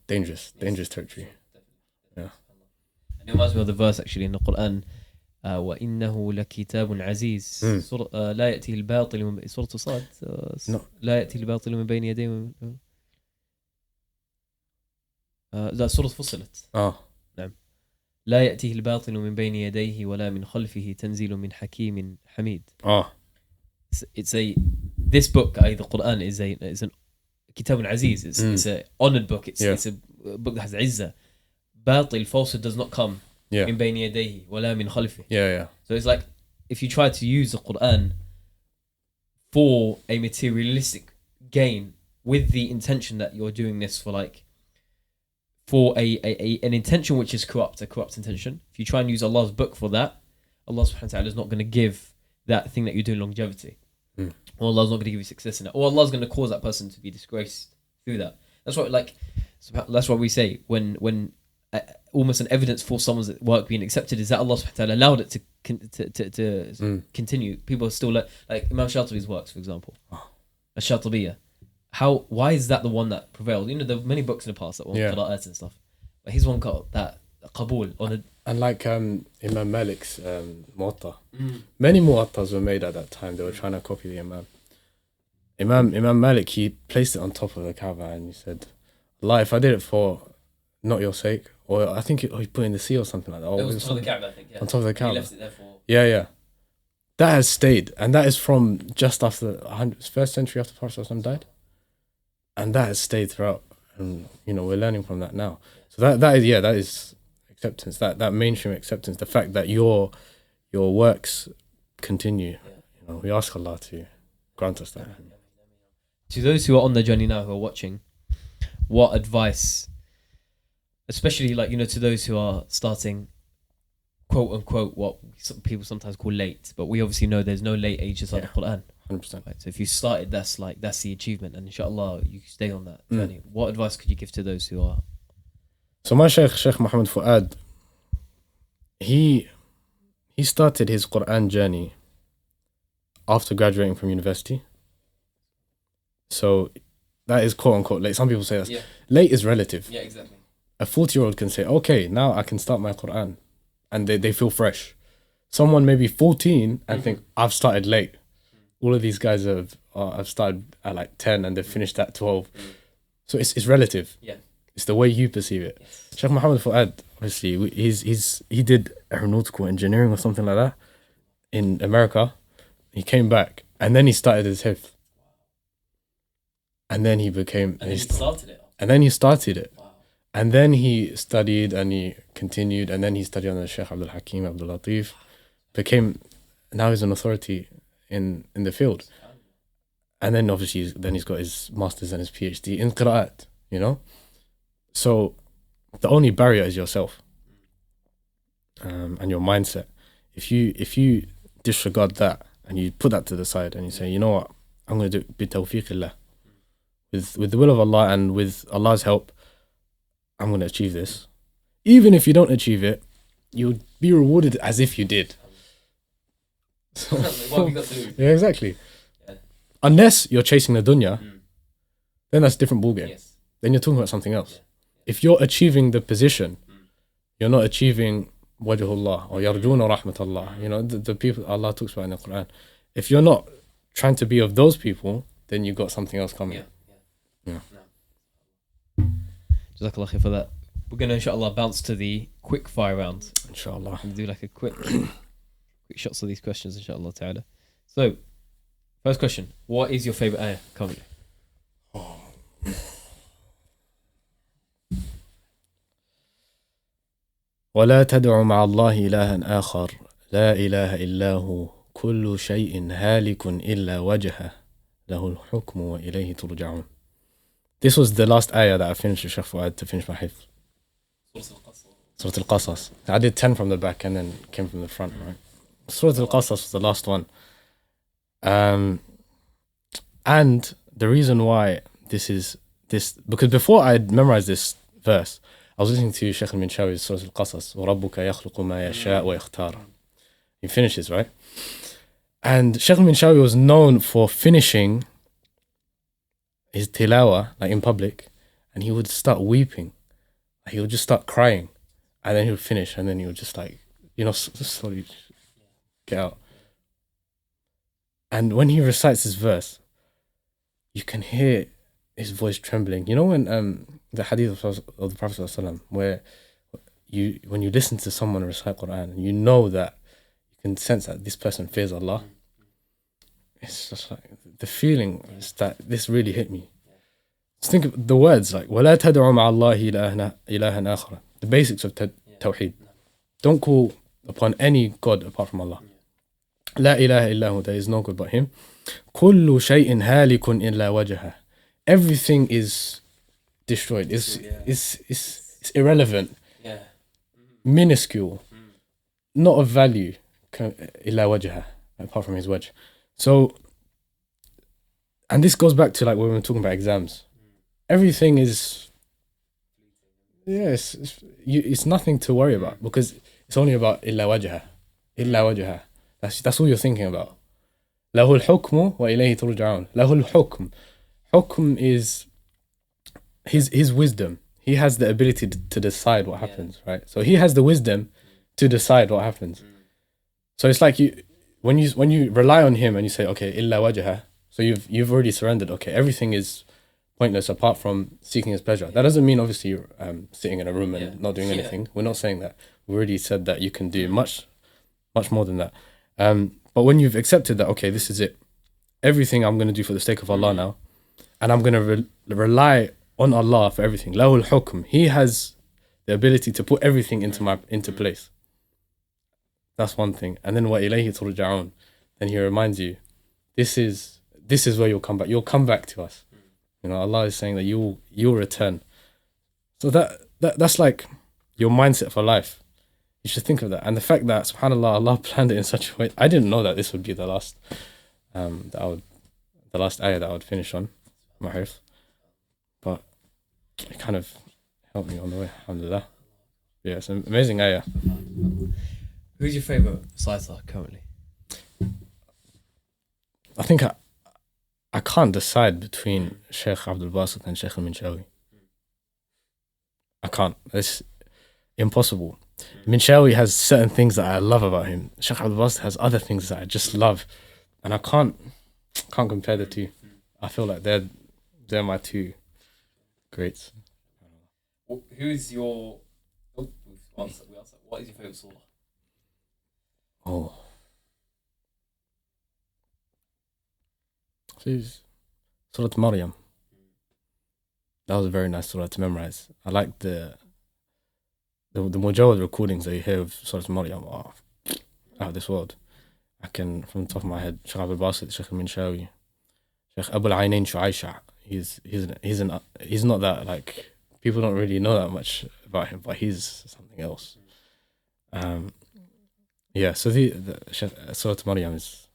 Dangerous territory. Yeah. And it reminds me of the verse actually in the Qur'an. وإنه لكتاب عزيز لا يأتيه الباطل من سورة صاد لا يأتيه الباطل من بين يديه لا سورة فصلت نعم لا يأتيه الباطل من بين يديه ولا من خلفه تنزيل من حكيم حميد. This book, the Qur'an, is an kitab al-aziz. It's a honored book. It's a book that has izzah. Batil, falsehood, does not come من بين يديه ولا من خلفه. So it's like if you try to use the Qur'an for a materialistic gain with the intention that you're doing this for an intention which is corrupt, a corrupt intention. If you try and use Allah's book for that, Allah subhanahu wa ta'ala is not going to give that thing that you're doing longevity. Or Allah's not going to give you success in it. Or Allah's going to cause that person to be disgraced through that. That's what we say when almost an evidence for someone's work being accepted is that Allah subhanahu wa ta'ala allowed it to continue. People are still like Imam Shatibi's works, for example. Ash-Shatibiyya. Why is that the one that prevailed? There are many books in the past that won qira'at and stuff, but his one got that qabul on it. And like Imam Malik's Muwatta, many Muwattas were made at that time. They were trying to copy the Imam Malik. He placed it on top of the Kaaba and he said, Allah, if I did it for not your sake, or I think he put in the sea or something like that. It was on top of the Kaaba, I think. Yeah. On top of the Kaaba. He left it there for. Yeah. That has stayed, and that is from just after the 1st century after Prophet died. And that has stayed throughout, and we're learning from that now. So that is acceptance, that mainstream acceptance, the fact that your works continue. We ask Allah to grant us that. To those who are on the journey now, who are watching, what advice, especially to those who are starting, quote unquote, what some people sometimes call late, but we obviously know there's no late age inside the Qur'an. 100%. Right, so if you started, that's the achievement, and inshallah you stay on that journey. What advice could you give to those who are? So my Sheikh Muhammad Fuad, he started his Qur'an journey after graduating from university. So that is quote unquote late. Some people say that's late is relative. Yeah, exactly. A 40-year-old can say, okay, now I can start my Qur'an, and they feel fresh. Someone maybe 14 and think, I've started late. All of these guys have started at 10 and they've finished at 12. So it's relative. Yeah. It's the way you perceive it. Yes. Sheikh Muhammad Fuad, obviously, he did aeronautical engineering or something like that in America. He came back and then he started his Hifdh. And then he became... And then he started it. And then he started it. Wow. And then he studied and he continued, and then he studied under Sheikh Abdul Hakim Abdul Latif. Now he's an authority in the field. And then obviously he's got his masters and his PhD in Qira'at, So the only barrier is yourself, and your mindset. If you disregard that and you put that to the side and you say, you know what, I'm going to do it bitawfiqillah, with the will of Allah and with Allah's help, I'm going to achieve this. Even if you don't achieve it, you'll be rewarded as if you did. So, What have you got to do? yeah, exactly. Yeah. Unless you're chasing the dunya, then that's a different ballgame. Yes. Then you're talking about something else. If you're achieving the position, you're not achieving wajhullah or yarjuna rahmatullah. You know, the people Allah talks about in the Qur'an. If you're not trying to be of those people, then you got something else coming. Yeah. Jazakallah khair for that. We're going to, inshallah, bounce to the quick fire round. Inshallah. And do like a quick shots of these questions, inshallah ta'ala. So, first question. What is your favorite ayah currently? ولا تدع مع الله إلها آخر لا إله إلا هو كل شيء هالك إلا وجهه له الحكم وإليه ترجعون. This was the last ayah that I finished with Sheikh Fuad to finish my hifdh. Surah Al-Qasas. I did 10 from the back and then came from the front, right? Surah Al-Qasas was the last one. And the reason why this, because before I had memorized this verse, I was listening to Sheikh al-Minshawi's Surah Al-Qasas, وَرَبُّكَ يَخْلُقُ مَا يَشَاءُ وَيَخْتَارُ. He finishes, right? And Sheikh al-Minshawi was known for finishing his tilawa, like in public, and he would start weeping. He would just start crying, and then he would finish, and then he would just like, just slowly get out. And when he recites this verse, you can hear his voice trembling. You know when the hadith of the Prophet ﷺ, where when you listen to someone recite Qur'an, you know that you can sense that this person fears Allah. It's just like the feeling is that this really hit me. Just think of the words like وَلَا تَدْعُ مَعَ اللَّهِ إِلَهًا آخَرَ. The basics of Tawheed. Don't call upon any God apart from Allah. لا إله إلا هو. There is no God but Him. كُلُّ شَيْءٍ هَالِكٌ إِلَّا وَجْهَهُ. Everything is destroyed. It's irrelevant. Yeah. Minuscule. Not of value. إِلَّا وَجْهَهُ. Apart from His wajh. So, and this goes back to like when we were talking about exams. Everything is, it's nothing to worry about because it's only about إِلَّا وَجْهَهُ. إِلَّا وَجْهَهُ. That's all you're thinking about. لَهُ الْحُكْمُ وَإِلَيْهِ تُرْجَعُونَ. لَهُ الْحُكْمُ. Hukm is his wisdom. He has the ability to decide what happens, right? So he has the wisdom to decide what happens. So it's like when you rely on him and you say, okay, illa wajha, so you've already surrendered. Okay, everything is pointless apart from seeking His pleasure. That doesn't mean obviously you're sitting in a room and not doing anything. We're not saying that. We already said that you can do much more than that. But when you've accepted that, okay, this is it. Everything I'm going to do for the sake of Allah now, and I'm going to rely on Allah for everything. Lahul hukm. He has the ability to put everything into place. That's one thing. And then wa ilayhi turja'un. Then He reminds you, this is where you'll come back. You'll come back to us. Allah is saying that you'll return. So that's like your mindset for life. You should think of that. And the fact that subhanallah, Allah planned it in such a way. I didn't know that this would be the last the last ayah that I would finish on my hifdh. But it kind of helped me on the way, alhamdulillah. Yeah, it's an amazing ayah. Who's your favourite reciter currently? I think I can't decide between Sheikh Abdul Basit and Sheikh al-Minshawi. I can't. It's impossible. Minshawi has certain things that I love about him. Sheikh Abdul Basit has other things that I just love. And I can't compare the two. I feel like they're my two greats. Who's your... Oh, we answered. What is your favourite surah? Oh. Please. Surah Maryam. That was a very nice surah to memorize. I like the Mujawwad recordings that you hear of Surah Maryam are out of this world. I can, from the top of my head, Sheikh Abdul Basit, Sheikh al-Minshawi, Sheikh Abu al-Aynain Shu'aysha. He's not that like people don't really know that much about him, but he's something else. Yeah, so the Surah Maryam is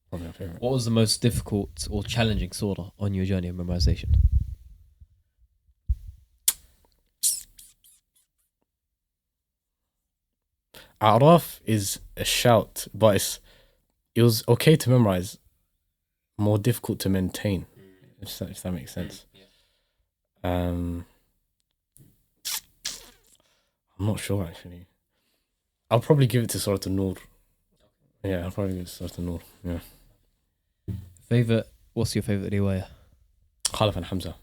probably my favorite. What was the most difficult or challenging surah on your journey of memorization? A'raf is a shout, but it was okay to memorize, more difficult to maintain, if that makes sense. I'm not sure actually. I'll probably give it to Surah An-Nur. Yeah, I'll probably give it to Surah An-Nur. Yeah. What's your favorite riwayah? Khalaf and Hamza.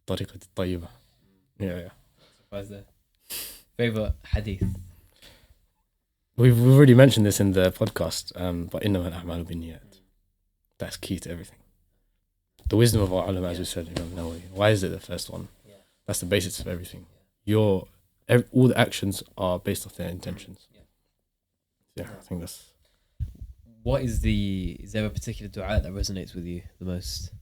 طريقة الطيبة. Yeah. Surprise there. Favorite hadith? We've already mentioned this in the podcast, but إنما الأعمال بالنيات. That's key to everything. The wisdom of our ulama, as we said, why is it the first one? That's the basis of everything. All the actions are based off their intentions. Yeah, I think that's... Is there a particular dua that resonates with you the most?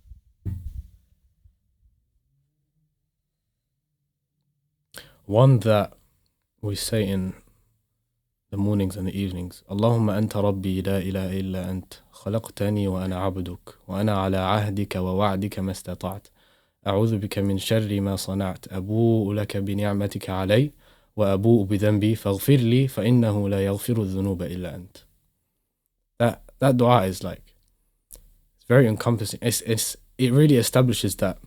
One that we say in the mornings and the evenings. Allahumma anta rabbi la ilaha illa ant khalaqtani wa ana abduk wa ana ala ahdika wa wa'dika ma istata'at a'udhu bika min sharri ma sana'at abu'u laka bi ni'matika alay wa abu'u bi dhanbi faghfir li fa innahu la yaghfiru dhunuba illa ant. That dua is like, it's very encompassing. It really establishes that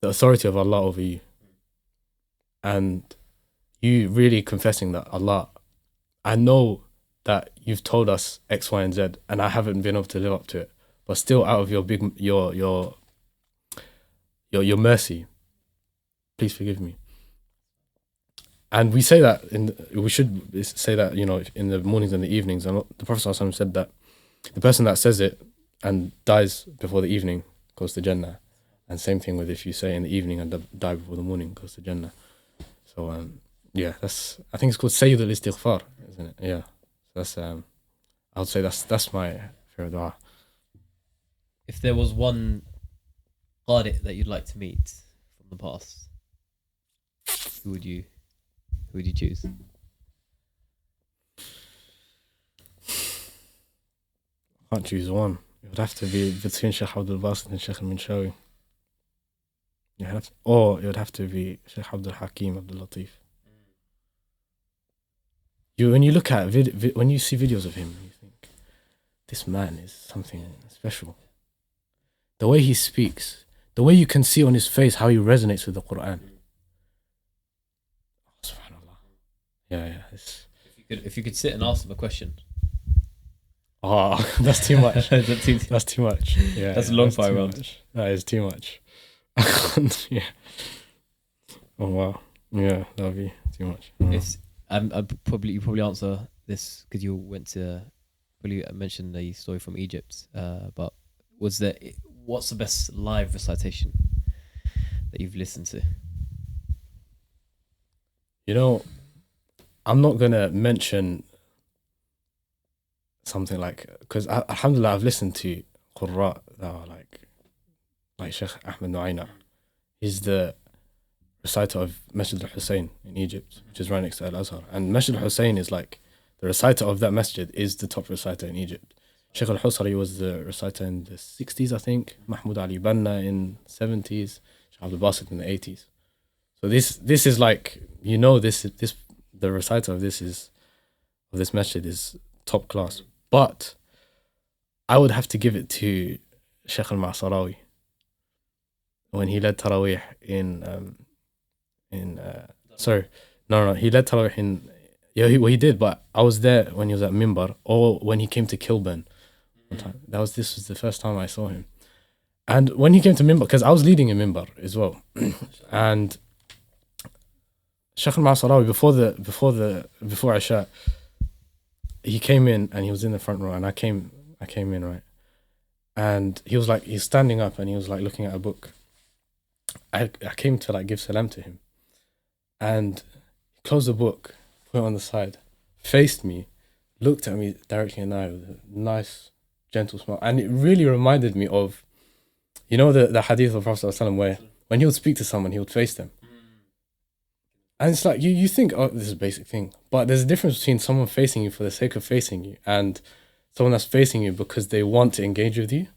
the authority of Allah over you, and you really confessing that Allah, I know that you've told us X, Y, and Z, and I haven't been able to live up to it, but still, out of your mercy, please forgive me. And we say that we should say that, in the mornings and the evenings. And the Prophet ﷺ said that the person that says it and dies before the evening goes to Jannah, and same thing with if you say in the evening and die before the morning goes to Jannah. So yeah, I think it's called Sayyid al-Istighfar, isn't it? Yeah, that's I would say that's my favorite dua. If there was one Qari that you'd like to meet from the past, who would you choose? I can't choose one. It would have to be between Sheikh Abdul Basit and Sheikh al-Minshawi. Or it would have to be Sheikh Abdul Hakim Abdul Latif. When you look at when you see videos of him, you think, this man is something special. The way he speaks, the way you can see on his face how he resonates with the Qur'an. Oh, subhanallah. Yeah. If you could sit and ask him a question. Oh, that's too much. That's too much. Yeah, that's a long fire round. That is too much. Yeah. Oh wow. Yeah, that'll be too much. You probably answer this because you probably mentioned the story from Egypt. But what's the best live recitation that you've listened to? I'm not gonna mention something because alhamdulillah I've listened to Qurra that are like Sheikh Ahmed Nu'ayna. He's the reciter of Masjid al-Hussein in Egypt, which is right next to Al-Azhar. And Masjid al-Hussein is the reciter of that masjid is the top reciter in Egypt. Sheikh al-Husari was the reciter in the 60s, I think. Mahmoud Ali Banna in 70s. Sheikh Abdul Basit in the 80s. So this is the reciter of this masjid is top class. But I would have to give it to Sheikh al-Ma'sarawi when he led Taraweeh he led Taraweeh in, he did, but I was there when he was at Mimbar, or when he came to Kilburn one time. This was the first time I saw him. And when he came to Mimbar, because I was leading a Mimbar as well, and Sheikh al-Ma'sarawi before Isha, he came in and he was in the front row, and I came in, right? And he was he's standing up and he was looking at a book. I came to give salam to him, and he closed the book, put it on the side, faced me, looked at me directly in the eye with a nice, gentle smile, and it really reminded me of, the hadith of Prophet ﷺ where when he would speak to someone, he would face them. And it's like, you think, oh, this is a basic thing. But there's a difference between someone facing you for the sake of facing you and someone that's facing you because they want to engage with you.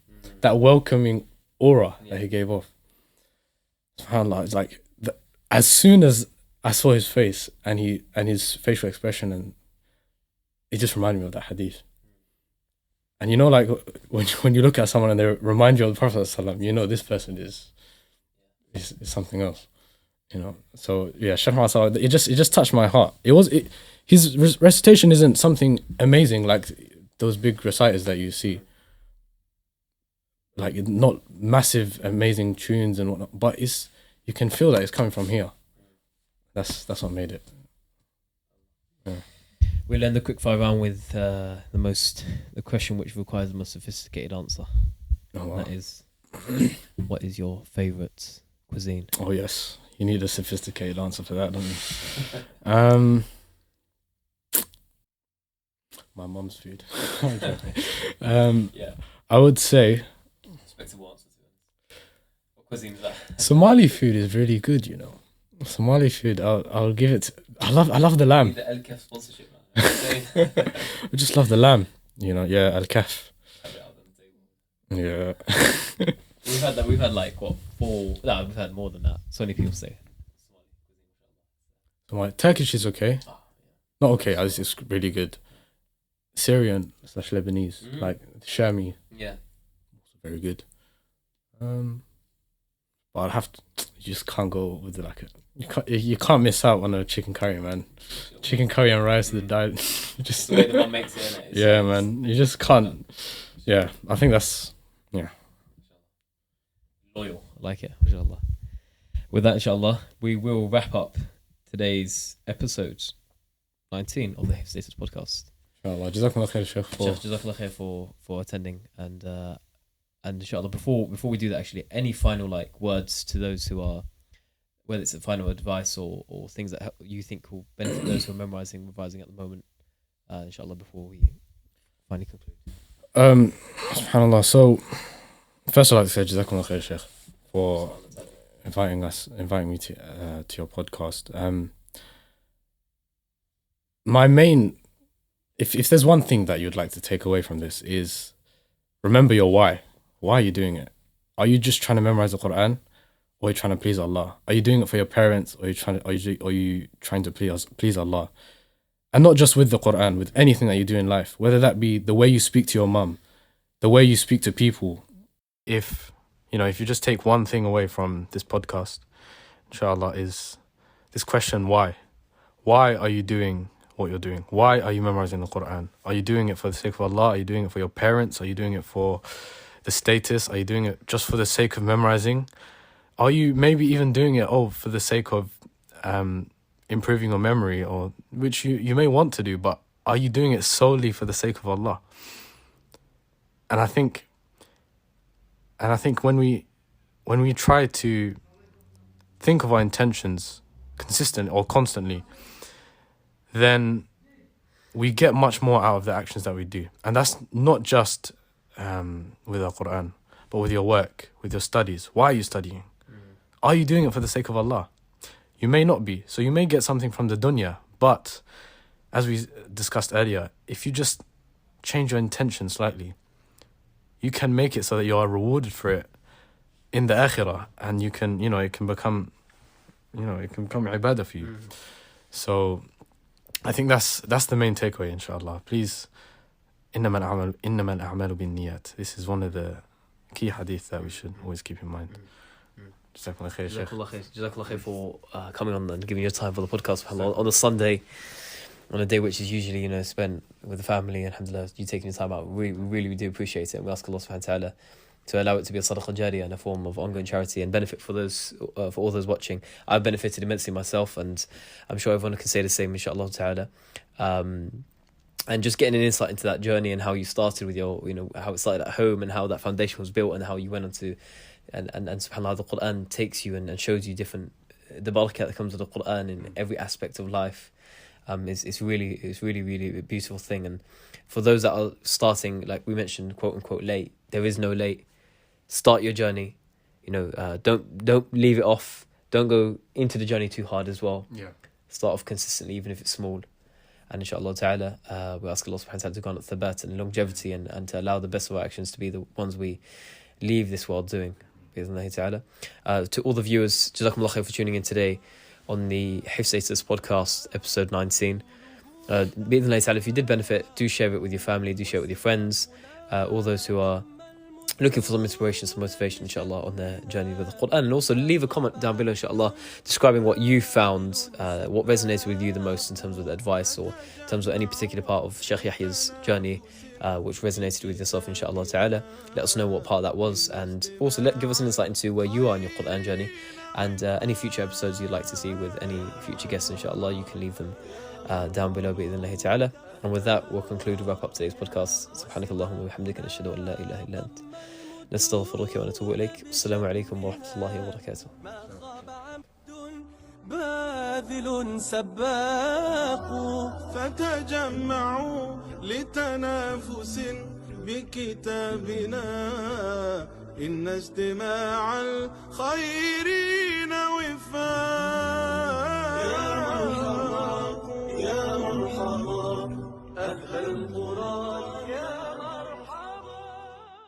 That welcoming aura that he gave off. SubhanAllah, it's like, as soon as I saw his face and his facial expression, and it just reminded me of that hadith. And you know, like, when you look at someone and they remind you of the Prophet ﷺ, you know this person is something else. You know, so yeah, it just touched my heart. His recitation isn't something amazing like those big reciters that you see. Like, not massive, amazing tunes and whatnot, but you can feel that it's coming from here. That's what made it. Yeah. We'll end the quickfire round with the question which requires the most sophisticated answer. Oh, wow. That is, what is your favourite cuisine? Oh yes, you need a sophisticated answer for that, don't you? My mum's food. Yeah. I would say Respectable answer to it. What cuisine is that? Somali food is really good. You know, Somali food. I'll give it. I love the lamb. The El-Kef sponsorship, man. I just love the lamb. You know, yeah, al-kaf. Yeah. We've had like what 4? No, we've had more than that. So many people say. Somali Turkish is okay. Oh, Not okay. It's really good. Syrian/Lebanese, like Shami, yeah. also very good. But I'd have to. You just can't go with you can't miss out on a chicken curry, man. Chicken curry and rice, the diet. Just The way the mum makes it, innit? yeah, man. You just can't. Yeah, I think that's Loyal. I like it, inshallah. With that, inshallah, we will wrap up today's episode 19 of the Hifdhstatus podcast. Inshallah. Jazakumullah khair, Sheikh. Jazakallah khair for attending, and inshallah, before we do that, actually, any final words to those who are, whether it's a final advice or things that you think will benefit those who are revising at the moment, inshallah, before we finally conclude. SubhanAllah. So first I'd like to say Jazakumullah khair, Sheikh, for inviting me to your podcast. My main, if there's one thing that you'd like to take away from this, is remember your why. Why are you doing it? Are you just trying to memorize the Qur'an, or are you trying to please Allah? Are you doing it for your parents, or are you trying to please Allah? And not just with the Qur'an, with anything that you do in life, whether that be the way you speak to your mum, the way you speak to people. If you just take one thing away from this podcast, inshallah, is this question: why? Why are you doing what you're doing? Why are you memorizing the Qur'an? Are you doing it for the sake of Allah? Are you doing it for your parents? Are you doing it for the status? Are you doing it just for the sake of memorizing? Are you maybe even doing it for the sake of improving your memory, or which you may want to do, but are you doing it solely for the sake of Allah? And I think when we try to think of our intentions consistent or constantly, then we get much more out of the actions that we do. And that's not just with our Qur'an, but with your work, with your studies. Why are you studying? Are you doing it for the sake of Allah? You may not be. So you may get something from the dunya, but as we discussed earlier, if you just change your intention slightly, you can make it so that you are rewarded for it in the akhirah, and you can, it can become ibadah for you. So I think that's the main takeaway, inshallah. Please, إنما الأعمال بالنيات. This is one of the key hadith that we should always keep in mind. Jazakallah khair, Sheikh. Jazakallah khair for coming on and giving your time for the podcast on a Sunday, on a day which is usually spent with the family. Alhamdulillah, you taking your time out, we really do appreciate it, and we ask Allah subhanahu wa ta'ala to allow it to be a sadaqah jariyah and a form of ongoing charity and benefit for all those watching. I've benefited immensely myself, and I'm sure everyone can say the same, inshallah ta'ala. And just getting an insight into that journey and how you started with your, how it started at home and how that foundation was built and how you went on to, and subhanAllah, the Qur'an takes you and shows you the barakah that comes with the Qur'an in every aspect of life. It's really a beautiful thing. And for those that are starting, like we mentioned, quote unquote late, there is no late. Start your journey. don't leave it off. Don't go into the journey too hard as well. Yeah. Start off consistently, even if it's small. And inshallah ta'ala, we ask Allah subhanahu wa ta'ala to grant thabat and longevity and to allow the best of our actions to be the ones we leave this world doing. To all the viewers, Jazakumullah khair for tuning in today on the Hifdhstatus podcast, episode 19. If you did benefit, do share it with your family, do share it with your friends, all those who are looking for some inspiration, some motivation, inshallah, on their journey with the Qur'an. And also leave a comment down below, inshallah, describing what you found, what resonated with you the most in terms of advice, or in terms of any particular part of Shaykh Yahya's journey which resonated with yourself, inshallah ta'ala. Let us know what part that was, and also give us an insight into where you are in your Qur'an journey, and any future episodes you'd like to see with any future guests, inshallah, you can leave them down below, bi'idhnillahi ta'ala. And with that, we'll conclude and wrap up today's podcast. Subhanakallahumma wa bihamdika, nashhadu an la ilaha illa ant, nastaghfiruka wa natubu ilayk. Assalamu alaikum wa rahmatullahi wa barakatuh. باذل سباق فتجمعوا لتنافس بكتابنا إن اجتماع الخيرين وفاق.